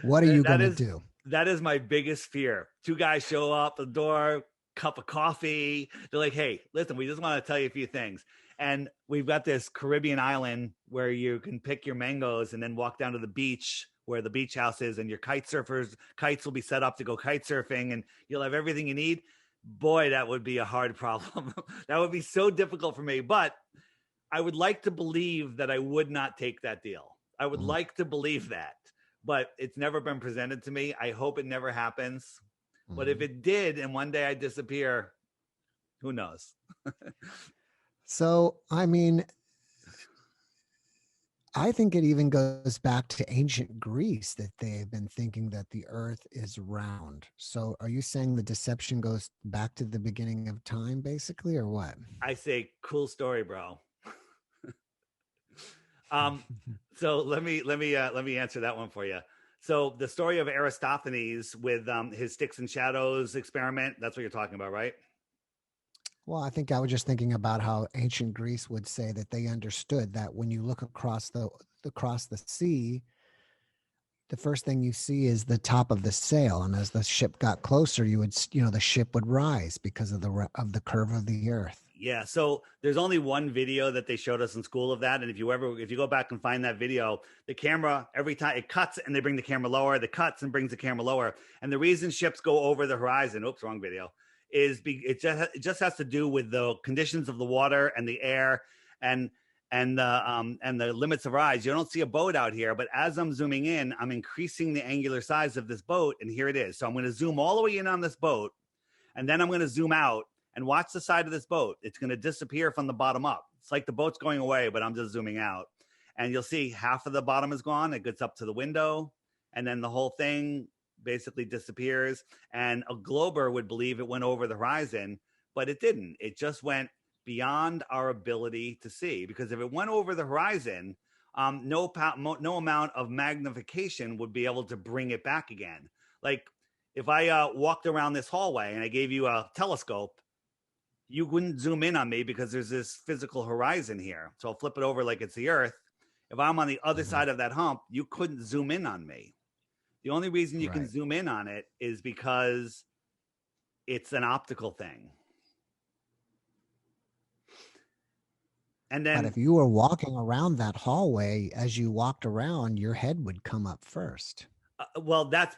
what are you going to do? That is my biggest fear. Two guys show up the door, cup of coffee. They're like, hey, listen, we just want to tell you a few things. And we've got this Caribbean island where you can pick your mangoes and then walk down to the beach where the beach house is, and your kites will be set up to go kite surfing, and you'll have everything you need. Boy, that would be a hard problem. That would be so difficult for me. But I would like to believe that I would not take that deal. I would like to believe that, but it's never been presented to me. I hope it never happens. But if it did, and one day I disappear, who knows? So, I mean, I think it even goes back to ancient Greece that they've been thinking that the earth is round. So are you saying the deception goes back to the beginning of time basically, or what? I say, cool story, bro. So let me answer that one for you. So the story of Aristophanes with his sticks and shadows experiment, that's what you're talking about, right? Well, I think I was just thinking about how ancient Greece would say that they understood that when you look across the sea, the first thing you see is the top of the sail, and as the ship got closer, the ship would rise because of the curve of the earth. Yeah. So there's only one video that they showed us in school of that, and if you go back and find that video, the camera every time it cuts and they bring the camera lower, it cuts and brings the camera lower, and the reason ships go over the horizon. Oops, wrong video. It just has to do with the conditions of the water and the air and the limits of rise. You don't see a boat out here, but as I'm zooming in, I'm increasing the angular size of this boat, and here it is. So I'm going to zoom all the way in on this boat, and then I'm going to zoom out and watch the side of this boat. It's going to disappear from the bottom up. It's like the boat's going away, but I'm just zooming out, and you'll see half of the bottom is gone. It gets up to the window, and then the whole thing basically disappears. And a glober would believe it went over the horizon, but it didn't. It just went beyond our ability to see. Because if it went over the horizon, no amount of magnification would be able to bring it back again. Like if I walked around this hallway and I gave you a telescope, you wouldn't zoom in on me because there's this physical horizon here. So I'll flip it over like it's the Earth. If I'm on the other side of that hump, you couldn't zoom in on me. The only reason you can zoom in on it is because it's an optical thing. And then, but if you were walking around that hallway, as you walked around, your head would come up first. Well, that's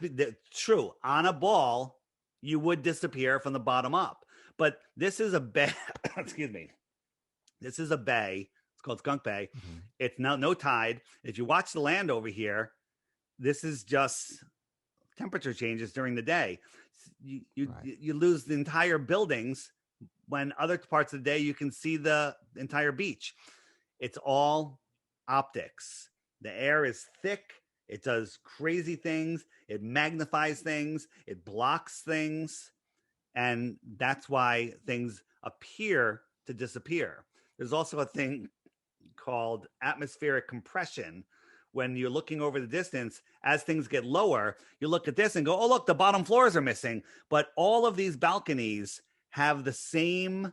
true. On a ball, you would disappear from the bottom up. But this is a bay. Excuse me. This is a bay. It's called Skunk Bay. Mm-hmm. It's no tide. If you watch the land over here, this is just temperature changes during the day. You lose the entire buildings when other parts of the day you can see the entire beach. It's all optics. The air is thick. It does crazy things. It magnifies things. It blocks things. And that's why things appear to disappear. There's also a thing called atmospheric compression. When you're looking over the distance, as things get lower, you look at this and go, oh, look, the bottom floors are missing. But all of these balconies have the same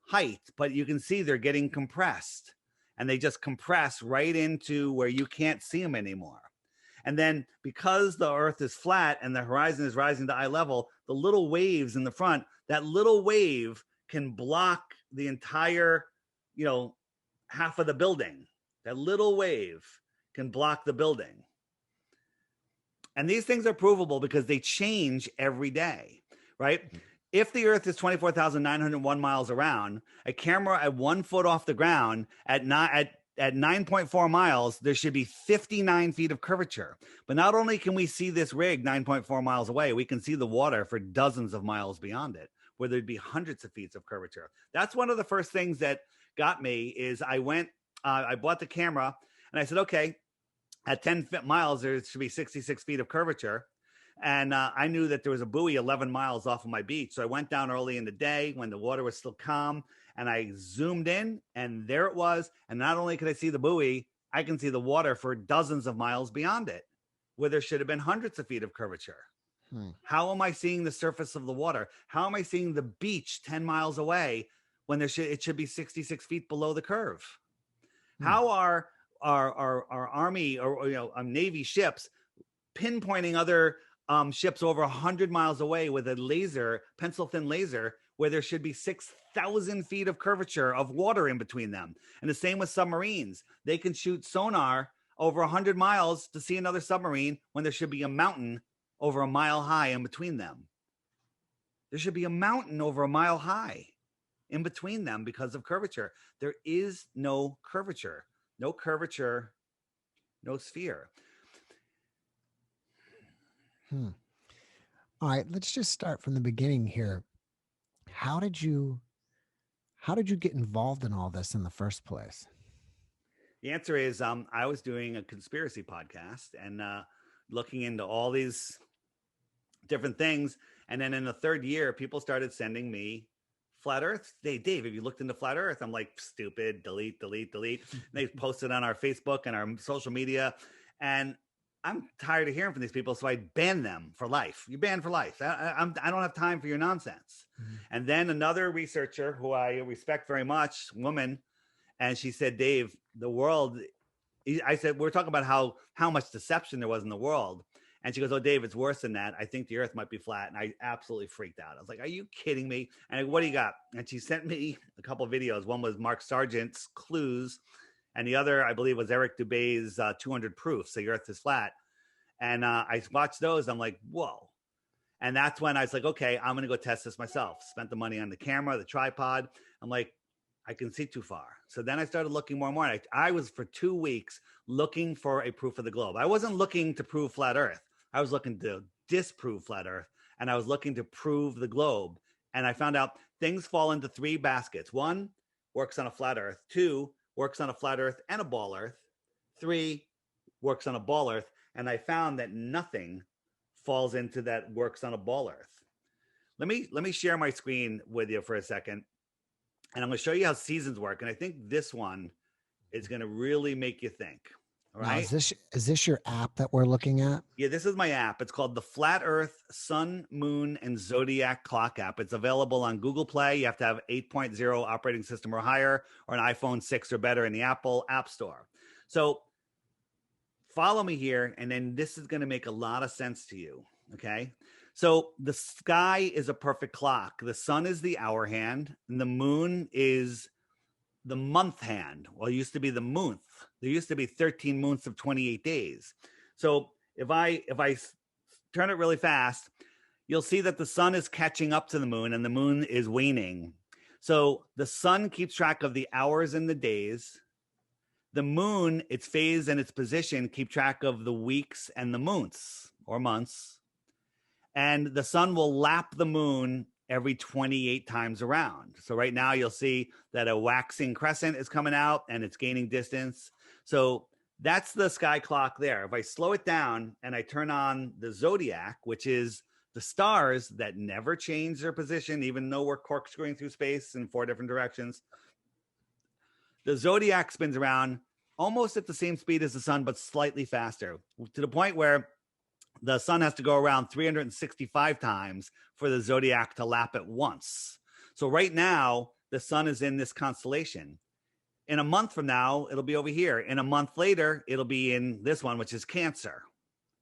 height, but you can see they're getting compressed. And they just compress right into where you can't see them anymore. And then because the Earth is flat and the horizon is rising to eye level, the little waves in the front, that little wave can block the entire, half of the building. That little wave can block the building. And these things are provable because they change every day, right? If the Earth is 24,901 miles around, a camera at 1 foot off the ground at 9.4 miles, there should be 59 feet of curvature. But not only can we see this rig 9.4 miles away, we can see the water for dozens of miles beyond it, where there'd be hundreds of feet of curvature. That's one of the first things that got me is I bought the camera and I said, okay, at 10 miles, there should be 66 feet of curvature. And I knew that there was a buoy 11 miles off of my beach. So I went down early in the day when the water was still calm and I zoomed in and there it was. And not only could I see the buoy, I can see the water for dozens of miles beyond it, where there should have been hundreds of feet of curvature. How am I seeing the surface of the water? How am I seeing the beach 10 miles away when it should be 66 feet below the curve? How are our Army or Navy ships pinpointing other ships over 100 miles away with a laser, pencil thin laser, where there should be 6,000 feet of curvature of water in between them? And the same with submarines. They can shoot sonar over 100 miles to see another submarine when there should be a mountain over a mile high in between them. There should be a mountain over a mile high in between them because of curvature. There is no curvature. No curvature, no sphere. All right, let's just start from the beginning here. How did you get involved in all this in the first place? The answer is I was doing a conspiracy podcast and looking into all these different things. And then in the third year, people started sending me flat Earth. Hey, Dave, have you looked into flat Earth? I'm like, stupid, delete. And they posted on our Facebook and our social media. And I'm tired of hearing from these people. So I banned them for life. You're banned for life. I don't have time for your nonsense. And then another researcher who I respect very much, woman, and she said, Dave, the world, I said, we're talking about how much deception there was in the world. And she goes, oh, Dave, it's worse than that. I think the Earth might be flat. And I absolutely freaked out. I was like, are you kidding me? And I go, what do you got? And she sent me a couple of videos. One was Mark Sargent's Clues. And the other, I believe, was Eric Dubay's 200 Proofs the Earth is flat. And I watched those. I'm like, whoa. And that's when I was like, okay, I'm going to go test this myself. Spent the money on the camera, the tripod. I'm like, I can see too far. So then I started looking more and more. I was for 2 weeks looking for a proof of the globe. I wasn't looking to prove flat Earth. I was looking to disprove flat Earth, and I was looking to prove the globe. And I found out things fall into 3 baskets. 1 works on a flat Earth. 2 works on a flat Earth and a ball Earth. 3 works on a ball Earth. And I found that nothing falls into that works on a ball Earth. Let me share my screen with you for a second. and I'm going to show you how seasons work. And I think this one is going to really make you think. All Now, right. is this your app that we're looking at? Yeah, this is my app. It's called the Flat Earth Sun, Moon, and Zodiac Clock app. It's available on Google Play. You have to have 8.0 operating system or higher, or an iPhone 6 or better in the Apple App Store. So follow me here, and then this is going to make a lot of sense to you. Okay. So the sky is a perfect clock. The sun is the hour hand, and the moon is the month hand. Well, it used to be the month. There used to be 13 months of 28 days. So if I turn it really fast, you'll see that the sun is catching up to the moon and the moon is waning. So the sun keeps track of the hours and the days. The moon, its phase and its position, keep track of the weeks and the months or months. And the sun will lap the moon every 28 times around. So right now you'll see that a waxing crescent is coming out and it's gaining distance. So that's the sky clock there. If I slow it down and I turn on the zodiac, which is the stars that never change their position, even though we're corkscrewing through space in 4 different directions, the zodiac spins around almost at the same speed as the sun, but slightly faster, to the point where the sun has to go around 365 times for the zodiac to lap it once. So right now, the sun is in this constellation. In a month from now, it'll be over here. In a month later, it'll be in this one, which is Cancer.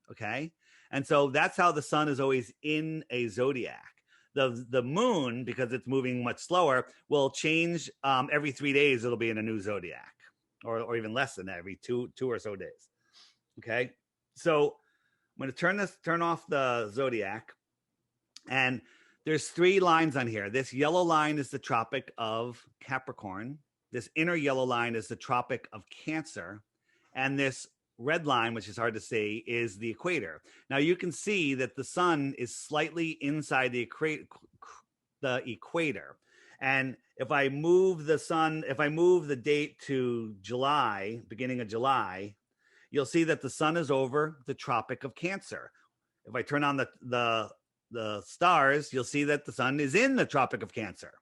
Okay. And so that's how the sun is always in a zodiac. The moon, because it's moving much slower, will change every 3 days. It'll be in a new zodiac, or even less than that, every two or so days. Okay. So I'm going to turn off the zodiac, and there's 3 lines on here. This yellow line is the Tropic of Capricorn. This inner yellow line is the Tropic of Cancer. And this red line, which is hard to see, is the equator. Now you can see that the sun is slightly inside the equator. And if I move the date to July, beginning of July, you'll see that the sun is over the Tropic of Cancer. If I turn on the stars, you'll see that the sun is in the Tropic of Cancer.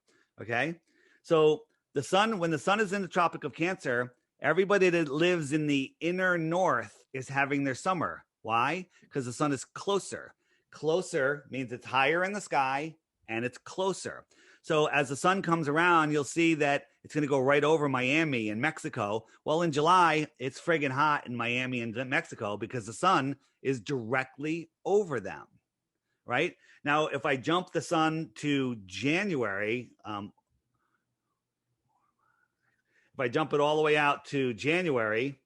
Okay. So when the sun is in the Tropic of Cancer, everybody that lives in the inner north is having their summer. Why? Because the sun is closer. Closer means it's higher in the sky and it's closer. So as the sun comes around, you'll see that it's going to go right over Miami and Mexico. Well, in July, it's friggin' hot in Miami and Mexico because the sun is directly over them, right? Now, if I jump the sun to January, if I jump it all the way out to January,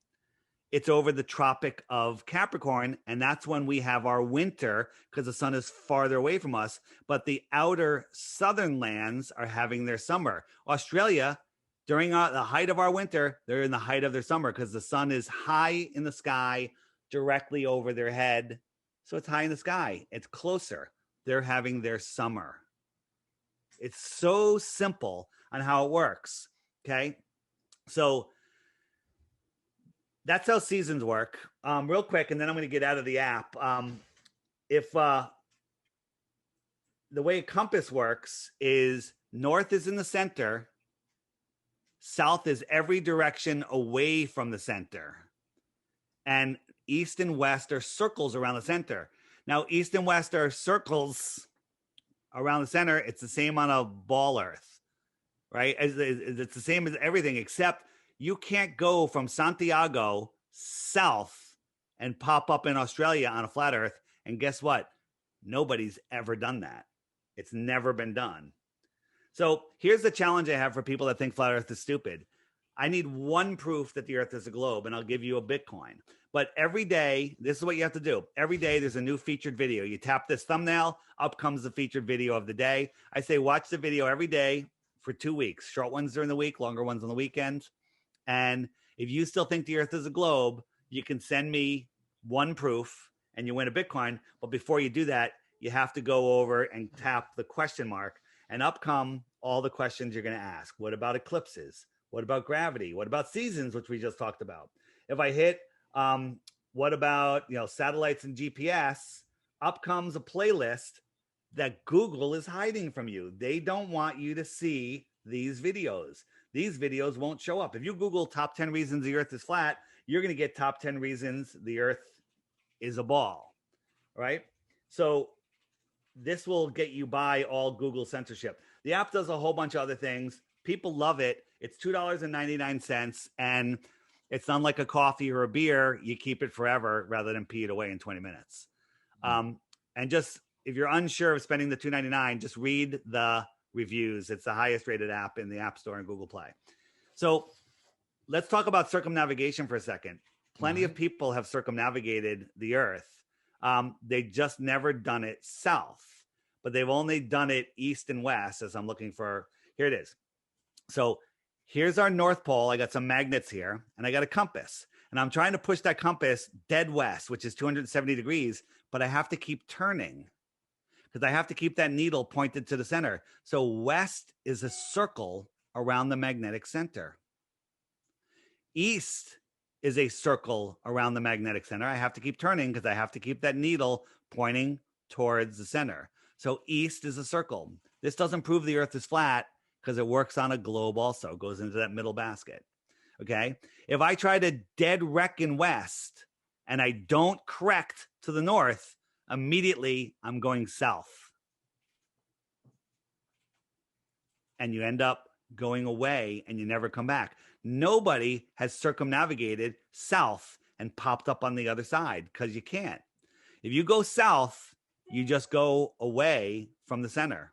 it's over the Tropic of Capricorn, and that's when we have our winter because the sun is farther away from us. But the outer southern lands are having their summer. Australia, during the height of our winter, they're in the height of their summer because the sun is high in the sky directly over their head. So it's high in the sky. It's closer. They're having their summer. It's so simple on how it works, okay? So that's how seasons work. Real quick, and then I'm going to get out of the app. If the way a compass works is north is in the center, south is every direction away from the center, and east and west are circles around the center. Now, east and west are circles around the center. It's the same on a ball Earth, right? It's the same as everything, except you can't go from Santiago south and pop up in Australia on a flat Earth. And guess what? Nobody's ever done that. It's never been done. So here's the challenge I have for people that think flat Earth is stupid. I need one proof that the Earth is a globe, and I'll give you a Bitcoin. But every day, this is what you have to do. Every day, there's a new featured video. You tap this thumbnail, up comes the featured video of the day. I say watch the video every day for 2 weeks. Short ones during the week, longer ones on the weekend. And if you still think the Earth is a globe, you can send me one proof and you win a Bitcoin. But before you do that, you have to go over and tap the question mark, and up come all the questions you're going to ask. What about eclipses? What about gravity? What about seasons, which we just talked about? If I hit, what about, satellites and GPS? Up comes a playlist that Google is hiding from you. They don't want you to see these videos. These videos won't show up. If you Google top 10 reasons the earth is flat, you're going to get top 10 reasons the earth is a ball, right? So this will get you by all Google censorship. The app does a whole bunch of other things. People love it. It's $2.99, and it's unlike a coffee or a beer. You keep it forever rather than pee it away in 20 minutes. And just if you're unsure of spending the $2.99, just read the reviews. It's the highest rated app in the App Store and Google Play. So let's talk about circumnavigation for a second. Plenty of people have circumnavigated the earth. They just never done it south, but they've only done it east and west, as I'm looking for. Here it is. So here's our North Pole. I got some magnets here, and I got a compass. And I'm trying to push that compass dead west, which is 270 degrees, but I have to keep turning because I have to keep that needle pointed to the center. So west is a circle around the magnetic center. East is a circle around the magnetic center. I have to keep turning because I have to keep that needle pointing towards the center. So east is a circle. This doesn't prove the earth is flat because it works on a globe also. It goes into that middle basket. Okay. If I try to dead reckon west and I don't correct to the north, immediately I'm going south. And you end up going away and you never come back. Nobody has circumnavigated south and popped up on the other side because you can't. If you go south, you just go away from the center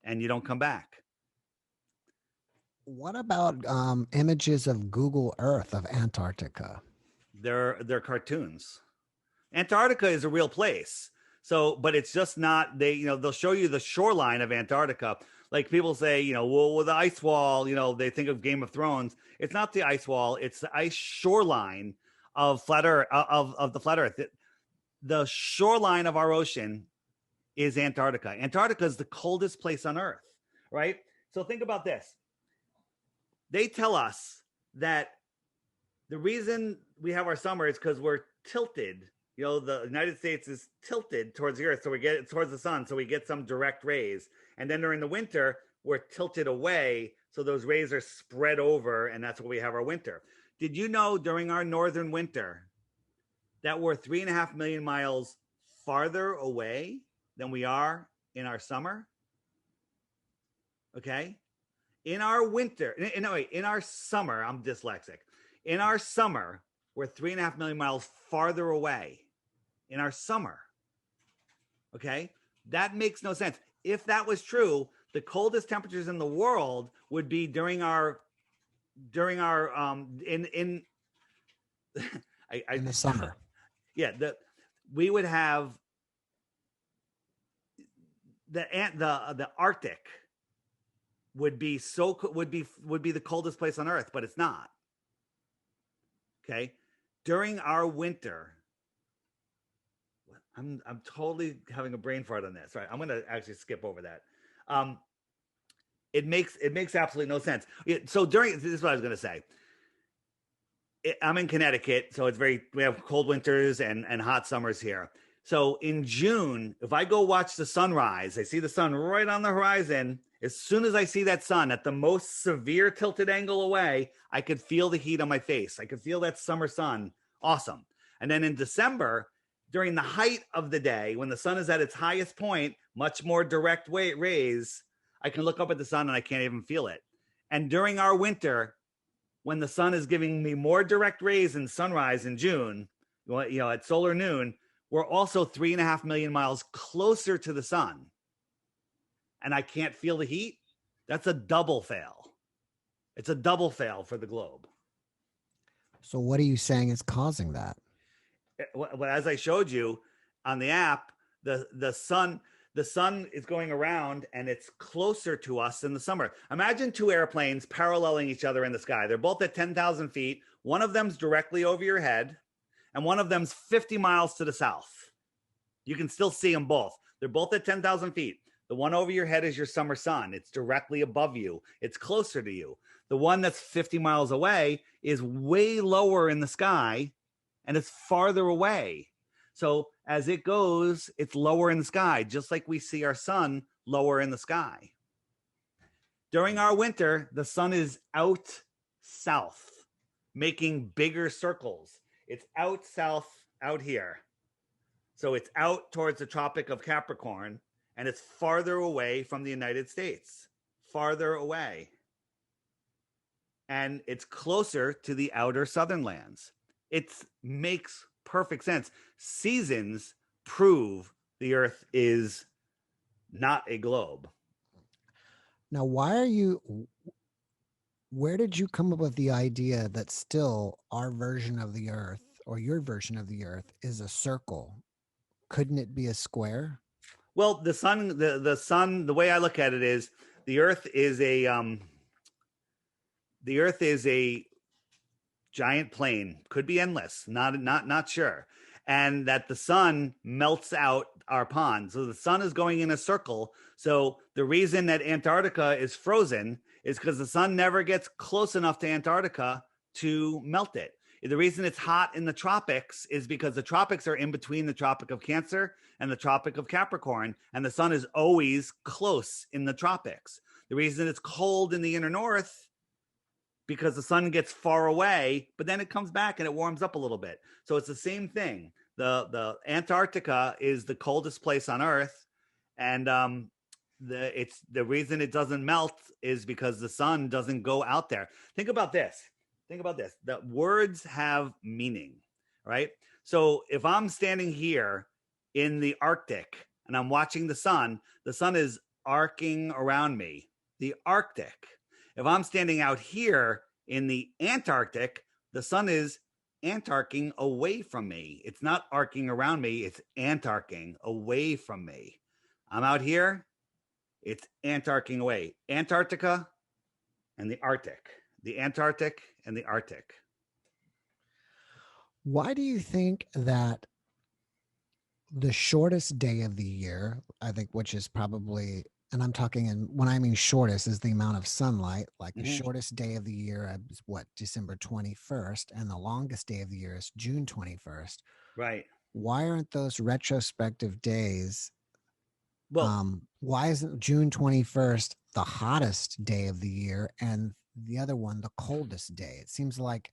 and you don't come back. What about images of Google Earth of Antarctica? They're cartoons. Antarctica is a real place. So, but it's just not, they'll show you the shoreline of Antarctica. Like people say, well, with the ice wall, they think of Game of Thrones. It's not the ice wall. It's the ice shoreline of flat Earth, of the flat Earth. The shoreline of our ocean is Antarctica. Antarctica is the coldest place on Earth, right? So think about this. They tell us that the reason we have our summer is because we're tilted. The United States is tilted towards the earth, so we get it towards the sun, so we get some direct rays. And then during the winter, we're tilted away, so those rays are spread over, and that's where we have our winter. Did you know during our northern winter that we're 3.5 million miles farther away than we are in our summer? Okay? In our winter, in our summer, I'm dyslexic. In our summer, we're 3.5 million miles farther away. In our summer. Okay? That makes no sense. If that was true, the coldest temperatures in the world would be during our in the summer. Yeah, we would have the Arctic would be the coldest place on Earth, but it's not. Okay? During our winter, I'm totally having a brain fart on this. Right? I'm going to actually skip over that. It makes absolutely no sense. So this is what I was going to say. I'm in Connecticut, so we have cold winters and hot summers here. So in June, if I go watch the sunrise, I see the sun right on the horizon. As soon as I see that sun at the most severe tilted angle away, I could feel the heat on my face. I could feel that summer sun. Awesome. And then in December, during the height of the day, when the sun is at its highest point, much more direct rays, I can look up at the sun and I can't even feel it. And during our winter, when the sun is giving me more direct rays in sunrise in June, at solar noon, we're also 3.5 million miles closer to the sun. And I can't feel the heat. That's a double fail. It's a double fail for the globe. So what are you saying is causing that? Well, as I showed you on the app, the sun is going around and it's closer to us in the summer. Imagine two airplanes paralleling each other in the sky. They're both at 10,000 feet. One of them's directly over your head and one of them's 50 miles to the south. You can still see them both. They're both at 10,000 feet. The one over your head is your summer sun. It's directly above you. It's closer to you. The one that's 50 miles away is way lower in the sky and it's farther away. So as it goes, it's lower in the sky, just like we see our sun lower in the sky. During our winter, the sun is out south, making bigger circles. It's out south, out here. So it's out towards the Tropic of Capricorn, and it's farther away from the United States, farther away. And it's closer to the outer southern lands. It makes perfect sense. Seasons prove the Earth is not a globe. Now, where did you come up with the idea that still our version of the Earth or your version of the Earth is a circle? Couldn't it be a square? Well, the sun, the way I look at it is the Earth is a giant plane, could be endless, not sure. And that the sun melts out our pond. So the sun is going in a circle. So the reason that Antarctica is frozen is because the sun never gets close enough to Antarctica to melt it. The reason it's hot in the tropics is because the tropics are in between the Tropic of Cancer and the Tropic of Capricorn, and the sun is always close in the tropics. The reason it's cold in the inner north because the sun gets far away, but then it comes back and it warms up a little bit. So it's the same thing. The Antarctica is the coldest place on Earth, and the reason it doesn't melt is because the sun doesn't go out there. Think about this. That words have meaning, right? So if I'm standing here in the Arctic and I'm watching the sun is arcing around me. The Arctic. If I'm standing out here in the Antarctic, the sun is antarcing away from me. It's not arcing around me. It's antarcing away from me. I'm out here. It's antarcing away. Antarctica and the Arctic. The Antarctic and the Arctic. Why do you think that the shortest day of the year, I think, which is probably, and I'm talking, and when I mean shortest is the amount of sunlight, like the shortest day of the year is what, December 21st, and the longest day of the year is June 21st. Right. Why aren't those retrospective days? Well, why isn't June 21st the hottest day of the year and the other one the coldest day? It seems like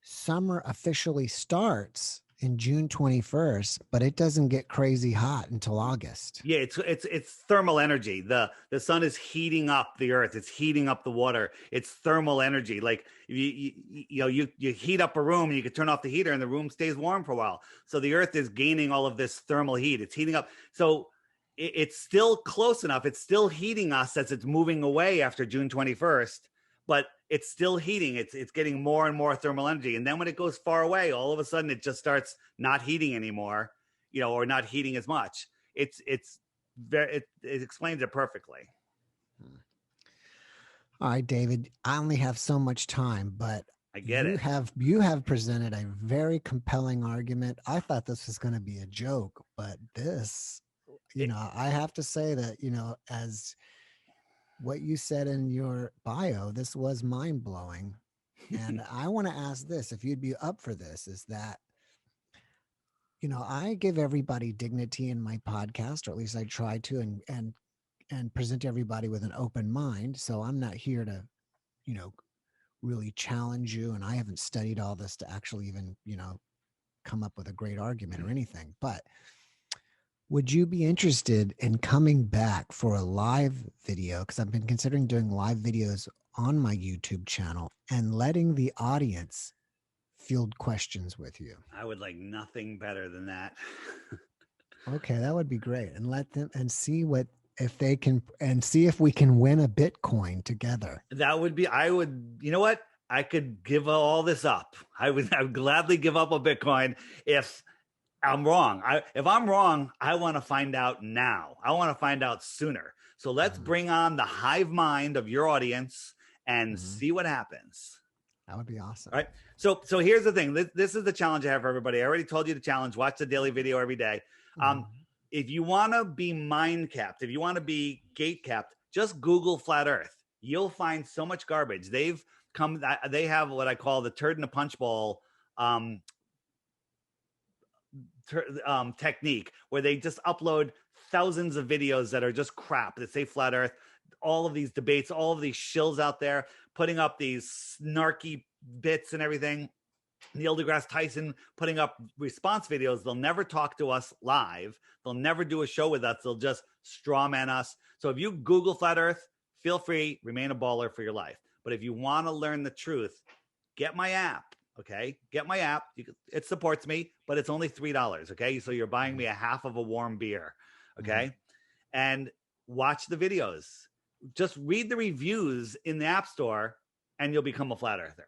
summer officially starts in June 21st, but it doesn't get crazy hot until August. Yeah, it's thermal energy. The sun is heating up the Earth. It's heating up the water. It's thermal energy. Like you heat up a room and you can turn off the heater and the room stays warm for a while. So the Earth is gaining all of this thermal heat. It's heating up. So it's still close enough. It's still heating us as it's moving away after June 21st, but it's still heating. It's getting more and more thermal energy. And then when it goes far away, all of a sudden it just starts not heating anymore, or not heating as much. It explains it perfectly. All right, David, I only have so much time, but I get it. You have presented a very compelling argument. I thought this was going to be a joke, but this, I have to say that, as what you said in your bio, this was mind-blowing. And I want to ask this, if you'd be up for this, is that, I give everybody dignity in my podcast, or at least I try to, and present everybody with an open mind. So I'm not here to, really challenge you. And I haven't studied all this to actually even, come up with a great argument or anything. But would you be interested in coming back for a live video? Because I've been considering doing live videos on my YouTube channel and letting the audience field questions with you. I would like nothing better than that. Okay, that would be great. And let them and see if they can, and see if we can win a Bitcoin together. That would be, you know what? I could give all this up. I would gladly give up a Bitcoin if I'm wrong. If I'm wrong, I want to find out now. I want to find out sooner. So let's bring on the hive mind of your audience and see what happens. That would be awesome. All right. So here's the thing. This is the challenge I have for everybody. I already told you the challenge. Watch the daily video every day. If you want to be mind capped, if you want to be gate capped, just Google flat Earth. You'll find so much garbage. They have what I call the turd in a punch bowl technique, where they just upload thousands of videos that are just crap that say flat Earth. all of these debates, all of these shills out there putting up these snarky bits and everything. Neil deGrasse Tyson putting up response videos. They'll never talk to us live. They'll never do a show with us. They'll just straw man us. So if you Google flat earth, feel free, remain a baller for your life. But if you want to learn the truth, get my app. Okay. Get my app. It supports me, but it's only $3. Okay. So you're buying me a half of a warm beer. Okay. And watch the videos. Just read the reviews in the App Store and you'll become a flat earther.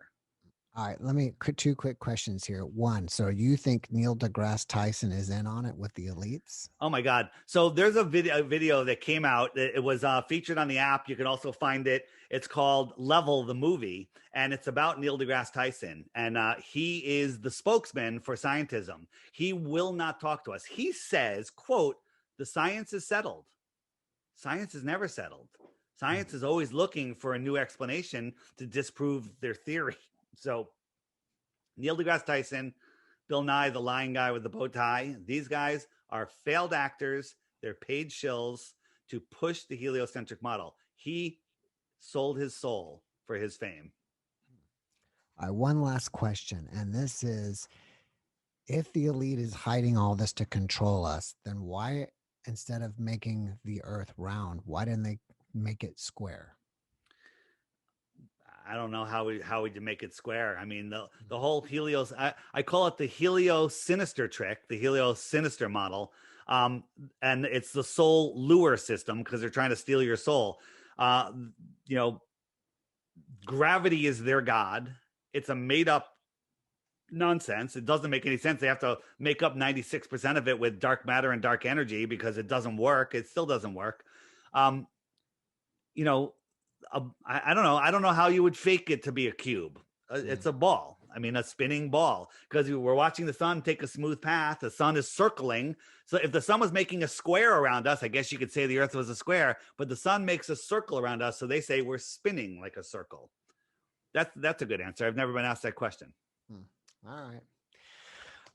All right, let me two quick questions here. One, so you think Neil deGrasse Tyson is in on it with the elites? Oh my God. So there's a video that came out. It was featured on the app. You can also find it. It's called Level the Movie, and it's about Neil deGrasse Tyson. And he is the spokesman for scientism. He will not talk to us. He says, quote, the science is settled. Science is never settled. Science is always looking for a new explanation to disprove their theory. So Neil deGrasse Tyson, Bill Nye, the lying guy with the bow tie, these guys are failed actors. They're paid shills to push the heliocentric model. He sold his soul for his fame. All right, one last question. And this is, if the elite is hiding all this to control us, then why, instead of making the earth round, why didn't they make it square? I don't know how we make it square. I mean, the whole helios, I call it the helio-sinister trick, the helio-sinister model. And it's the soul lure system because they're trying to steal your soul. Gravity is their god. It's a made up nonsense. It doesn't make any sense. They have to make up 96% of it with dark matter and dark energy because it doesn't work. It still doesn't work. I don't know. I don't know how you would fake it to be a cube. It's a ball. I mean, a spinning ball, because we're watching the sun take a smooth path. The sun is circling. So if the sun was making a square around us, I guess you could say the earth was a square, but the sun makes a circle around us. So they say we're spinning like a circle. That's a good answer. I've never been asked that question. All right.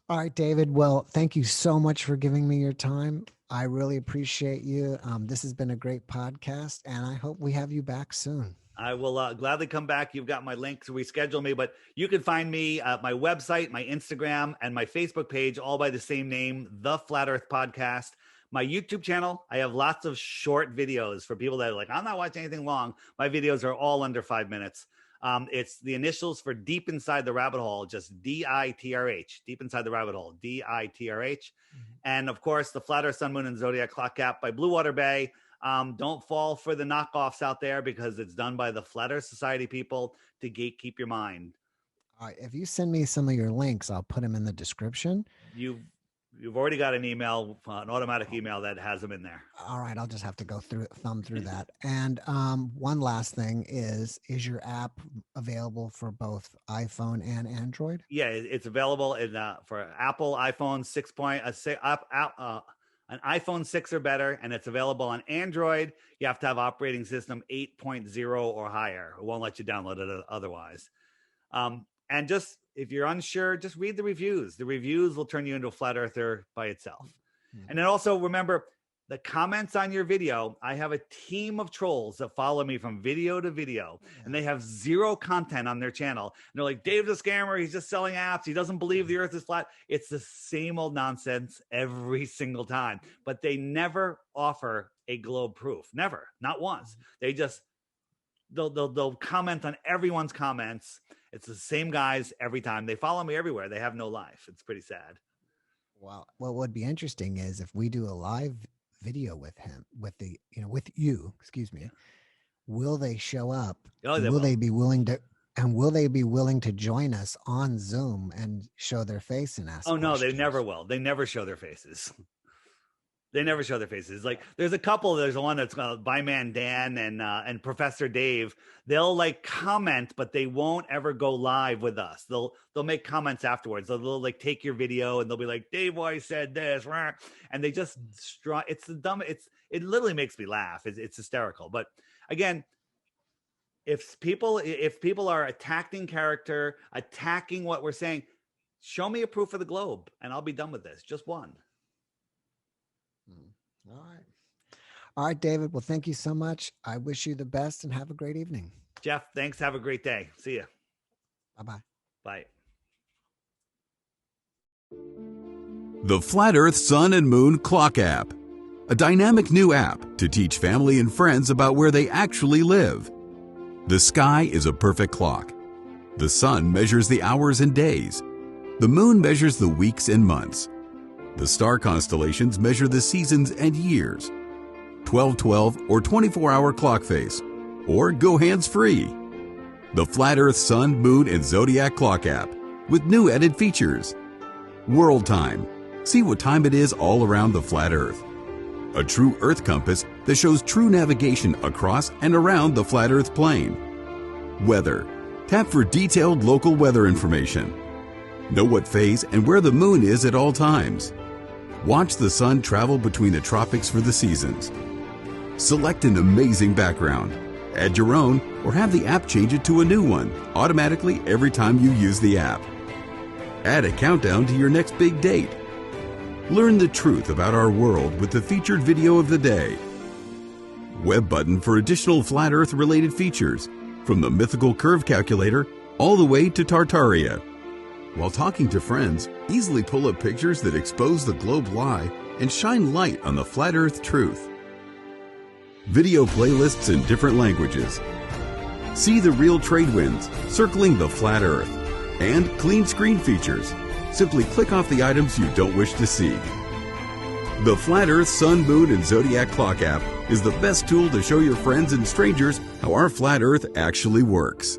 All right, David. Well, thank you so much for giving me your time. I really appreciate you. This has been a great podcast, and I hope we have you back soon. I will gladly come back. You've got my link to reschedule me, but you can find me at my website, my Instagram, and my Facebook page, all by the same name, The Flat Earth Podcast. My YouTube channel, I have lots of short videos for people that are like, I'm not watching anything long. My videos are all under 5 minutes. It's the initials for Deep Inside the Rabbit Hole, just DITRH, Deep Inside the Rabbit Hole, DITRH. And of course, the Flat Earth, Sun, Moon, and Zodiac Clock Gap by Blue Water Bay. Don't fall for the knockoffs out there because it's done by the Flat Earth Society people to gatekeep your mind. All right, if you send me some of your links, I'll put them in the description. You've already got an email, an automatic email that has them in there. All right, I'll just have to go thumb through that. And one last thing is your app available for both iPhone and Android? Yeah, it's available for Apple iPhone 6. An iPhone 6 or better, and it's available on Android. You have to have operating system 8.0 or higher. It won't let you download it otherwise. And just, if you're unsure, just read the reviews. The reviews will turn you into a flat earther by itself. And then also remember, the comments on your video, I have a team of trolls that follow me from video to video, and they have zero content on their channel. And they're like, Dave's a scammer. He's just selling apps. He doesn't believe the earth is flat. It's the same old nonsense every single time, but they never offer a globe proof. Never, not once. They just, they'll comment on everyone's comments. It's the same guys every time. They follow me everywhere. They have no life. It's pretty sad. Well, what would be interesting is if we do a live video with him, with you, excuse me, will they show up? Oh, will they be willing to join us on Zoom and show their face and ask questions? No, they never will. They never show their faces. They never show their faces. Like there's a couple. There's one that's called Byman Dan and Professor Dave. They'll like comment, but they won't ever go live with us. They'll make comments afterwards. They'll like take your video and they'll be like, Dave Weiss said this, and they just it's the dumb. It literally makes me laugh. It's hysterical. But again, if people are attacking character, attacking what we're saying, show me a proof of the globe, and I'll be done with this. Just one. All right. All right, David. Well, thank you so much. I wish you the best and have a great evening. Jeff, thanks. Have a great day. See ya. Bye-bye. Bye. The Flat Earth Sun and Moon Clock App. A dynamic new app to teach family and friends about where they actually live. The sky is a perfect clock. The sun measures the hours and days. The moon measures the weeks and months. The star constellations measure the seasons and years. 12/12 or 24-hour clock face, or go hands-free. The Flat Earth Sun, Moon, and Zodiac Clock App with new added features. World Time. See what time it is all around the flat Earth. A true Earth compass that shows true navigation across and around the flat Earth plane. Weather. Tap for detailed local weather information. Know what phase and where the moon is at all times. Watch the sun travel between the tropics for the seasons. Select an amazing background. Add your own or have the app change it to a new one automatically every time you use the app. Add a countdown to your next big date. Learn the truth about our world with the featured video of the day. Web button for additional flat Earth related features, from the mythical curve calculator all the way to Tartaria. While talking to friends, easily pull up pictures that expose the globe lie and shine light on the flat Earth truth. Video playlists in different languages. See the real trade winds circling the flat Earth, and clean screen features. Simply click off the items you don't wish to see. The Flat Earth Sun, Moon, and Zodiac Clock app is the best tool to show your friends and strangers how our flat Earth actually works.